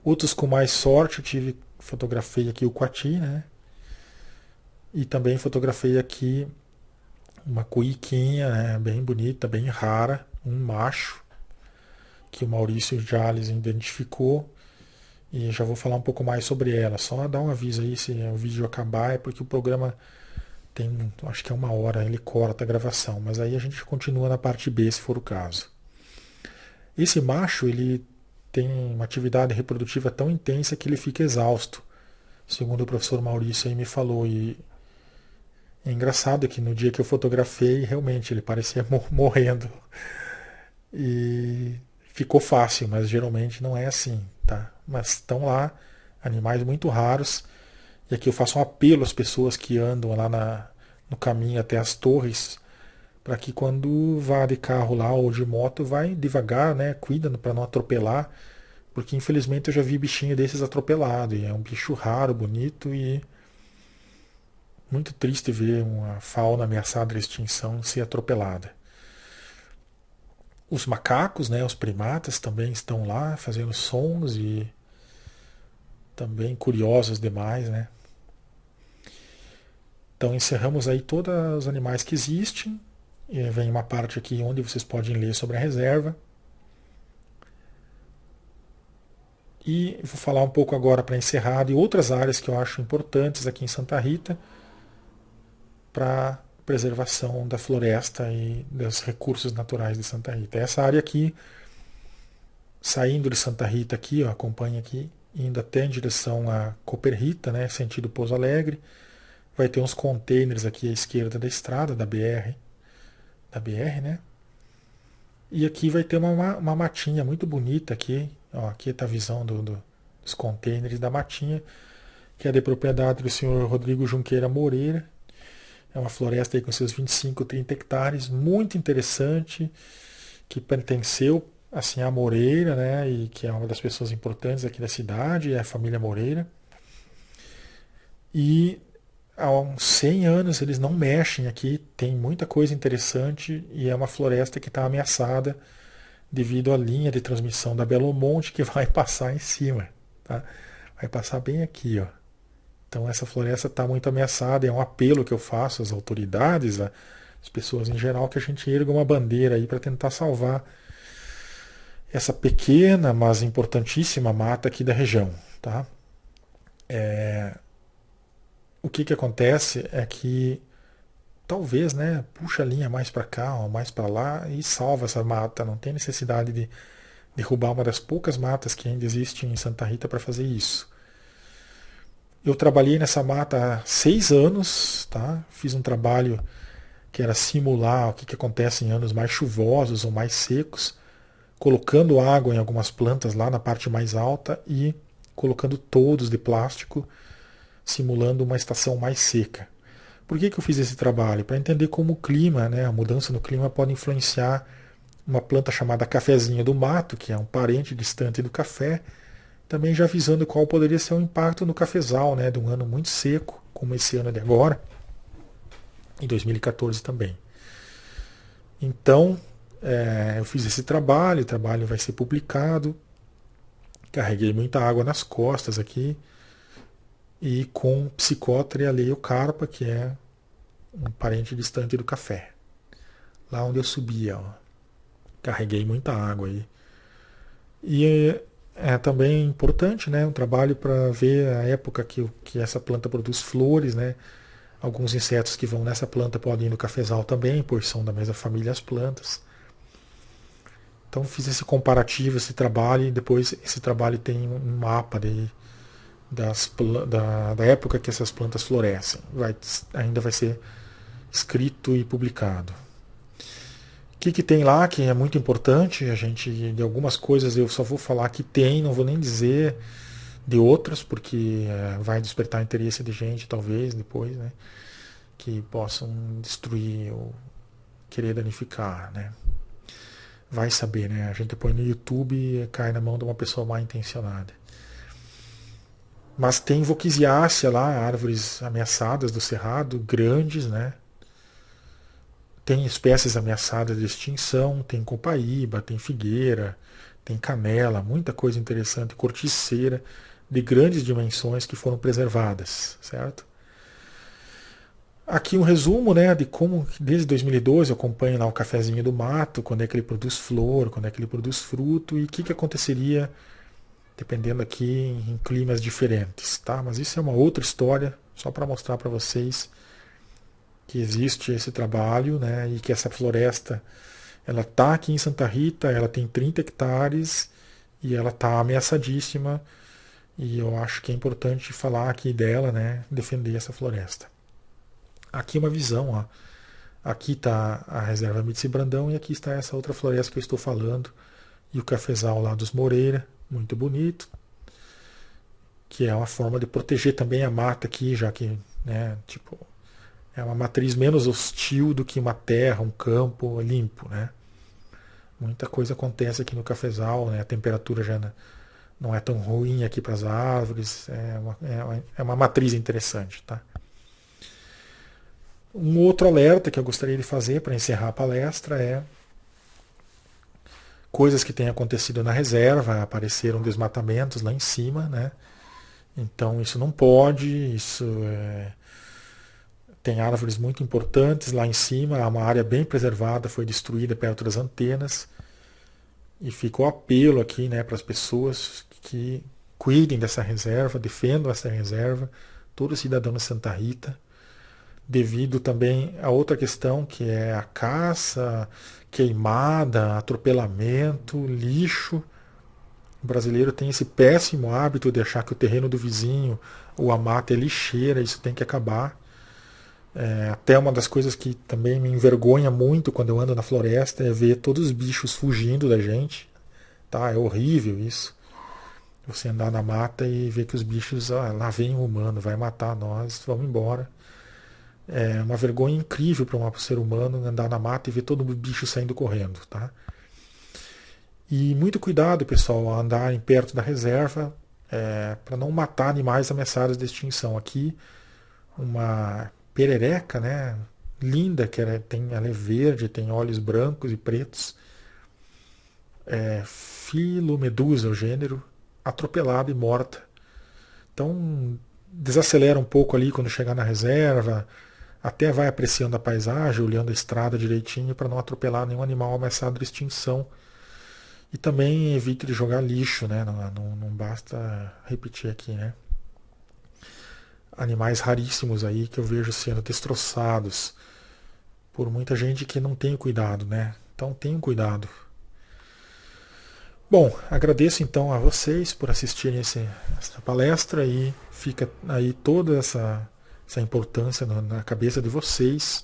Outros com mais sorte, fotografei aqui o coati, né? E também fotografei aqui uma cuiquinha, né? Bem bonita, bem rara, um macho, que o Maurício Jales identificou. E já vou falar um pouco mais sobre ela. Só dar um aviso aí se o vídeo acabar, é porque o programa tem, acho que é 1 hora, ele corta a gravação. Mas aí a gente continua na parte B, se for o caso. Esse macho, ele tem uma atividade reprodutiva tão intensa que ele fica exausto, segundo o professor Maurício aí me falou. E é engraçado que no dia que eu fotografei, realmente ele parecia morrendo. E ficou fácil, mas geralmente não é assim, tá? Mas estão lá animais muito raros. E aqui eu faço um apelo às pessoas que andam lá no caminho até as torres, para que quando vá de carro lá ou de moto, vai devagar, né? Cuida para não atropelar, porque infelizmente eu já vi bichinho desses atropelado, e é um bicho raro, bonito e muito triste ver uma fauna ameaçada de extinção ser atropelada. Os macacos, né, os primatas também estão lá fazendo sons e também curiosos demais, né? Então encerramos aí todos os animais que existem. E vem uma parte aqui onde vocês podem ler sobre a reserva. E vou falar um pouco agora para encerrar de outras áreas que eu acho importantes aqui em Santa Rita para preservação da floresta e dos recursos naturais de Santa Rita. Essa área aqui, saindo de Santa Rita aqui, ó, acompanha aqui, indo até em direção a Cooperrita, né, sentido Pouso Alegre, vai ter uns containers aqui à esquerda da estrada, da BR, né? E aqui vai ter uma matinha muito bonita aqui, ó, aqui está a visão dos containers da matinha, que é de propriedade do senhor Rodrigo Junqueira Moreira. É uma floresta aí com seus 25, 30 hectares, muito interessante, que pertenceu assim à Moreira, né, e que é uma das pessoas importantes aqui da cidade, é a família Moreira. E há uns 100 anos eles não mexem aqui, tem muita coisa interessante e é uma floresta que está ameaçada devido à linha de transmissão da Belo Monte que vai passar em cima, tá? Vai passar bem aqui, ó. Então essa floresta está muito ameaçada, é um apelo que eu faço às autoridades, às pessoas em geral, que a gente erga uma bandeira aí para tentar salvar essa pequena, mas importantíssima mata aqui da região, tá? O que acontece é que talvez, né, puxa a linha mais para cá ou mais para lá e salva essa mata. Não tem necessidade de derrubar uma das poucas matas que ainda existem em Santa Rita para fazer isso. Eu trabalhei nessa mata há 6 anos, tá? Fiz um trabalho que era simular o que acontece em anos mais chuvosos ou mais secos, colocando água em algumas plantas lá na parte mais alta e colocando toldos de plástico, simulando uma estação mais seca. Por que eu fiz esse trabalho? Para entender como o clima, né, a mudança no clima pode influenciar uma planta chamada cafezinho do mato, que é um parente distante do café, também já avisando qual poderia ser o impacto no cafezal, né, de um ano muito seco, como esse ano de agora, em 2014 também. Então, eu fiz esse trabalho, o trabalho vai ser publicado, carreguei muita água nas costas aqui, e com Psicotra aleiocarpa, que é um parente distante do café. Lá onde eu subia, ó, carreguei muita água aí. E é também importante, né, um trabalho para ver a época que essa planta produz flores, né? Alguns insetos que vão nessa planta podem ir no cafezal também, pois são da mesma família as plantas. Então fiz esse comparativo, esse trabalho, e depois esse trabalho tem um mapa da época que essas plantas florescem. Ainda vai ser escrito e publicado. O que tem lá que é muito importante? De algumas coisas eu só vou falar que tem, não vou nem dizer de outras, porque vai despertar interesse de gente, talvez, depois, né? Que possam destruir ou querer danificar, né? Vai saber, né? A gente põe no YouTube e cai na mão de uma pessoa mal intencionada. Mas tem Voquisiácea lá, árvores ameaçadas do cerrado, grandes, né? Tem espécies ameaçadas de extinção, tem copaíba, tem figueira, tem canela, muita coisa interessante, corticeira de grandes dimensões que foram preservadas, certo? Aqui um resumo, né, de como desde 2012 eu acompanho lá o cafezinho do mato, quando é que ele produz flor, quando é que ele produz fruto e o que aconteceria dependendo aqui em climas diferentes, tá? Mas isso é uma outra história, só para mostrar para vocês que existe esse trabalho, né, e que essa floresta ela está aqui em Santa Rita, ela tem 30 hectares e ela está ameaçadíssima e eu acho que é importante falar aqui dela, né, defender essa floresta. Aqui uma visão, ó. Aqui está a reserva Mítice Brandão e aqui está essa outra floresta que eu estou falando e o cafezal lá dos Moreira, muito bonito, que é uma forma de proteger também a mata aqui, já que, né, tipo, é uma matriz menos hostil do que uma terra, um campo limpo, né? Muita coisa acontece aqui no cafezal, né? A temperatura já não é tão ruim aqui para as árvores, é uma matriz interessante, tá? Um outro alerta que eu gostaria de fazer para encerrar a palestra é coisas que têm acontecido na reserva, apareceram desmatamentos lá em cima, né? Então isso não pode, tem árvores muito importantes lá em cima, uma área bem preservada foi destruída perto das antenas e ficou apelo aqui, né, para as pessoas que cuidem dessa reserva, defendam essa reserva, todo cidadão de Santa Rita, devido também a outra questão que é a caça, queimada, atropelamento, lixo. O brasileiro tem esse péssimo hábito de achar que o terreno do vizinho ou a mata é lixeira, isso tem que acabar. Até uma das coisas que também me envergonha muito quando eu ando na floresta é ver todos os bichos fugindo da gente. Tá? É horrível isso. Você andar na mata e ver que os bichos, lá vem um humano, vai matar nós, vamos embora. É uma vergonha incrível para um ser humano andar na mata e ver todo o bicho saindo correndo. Tá? E muito cuidado, pessoal, a andarem perto da reserva para não matar animais ameaçados de extinção. Aqui, uma perereca, né, linda, ela é verde, tem olhos brancos e pretos. Filomedusa, o gênero, atropelada e morta. Então, desacelera um pouco ali quando chegar na reserva, até vai apreciando a paisagem, olhando a estrada direitinho para não atropelar nenhum animal ameaçado de extinção. E também evite de jogar lixo, né? Não basta repetir aqui, né? Animais raríssimos aí que eu vejo sendo destroçados por muita gente que não tem cuidado, né? Então tenham cuidado. Bom, agradeço então a vocês por assistirem essa palestra e fica aí toda essa importância na cabeça de vocês.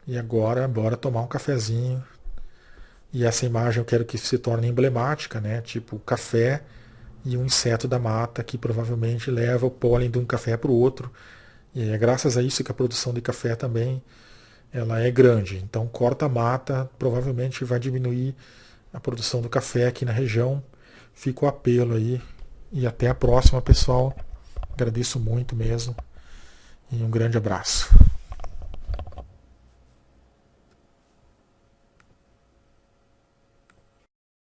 E agora, bora tomar um cafezinho. E essa imagem eu quero que se torne emblemática, né? Tipo café e um inseto da mata que provavelmente leva o pólen de um café para o outro E é graças a isso que a produção de café também ela é grande. Então corta a mata, provavelmente vai diminuir a produção do café aqui na região. Fica o apelo aí. E até a próxima, pessoal. Agradeço muito mesmo. E um grande abraço.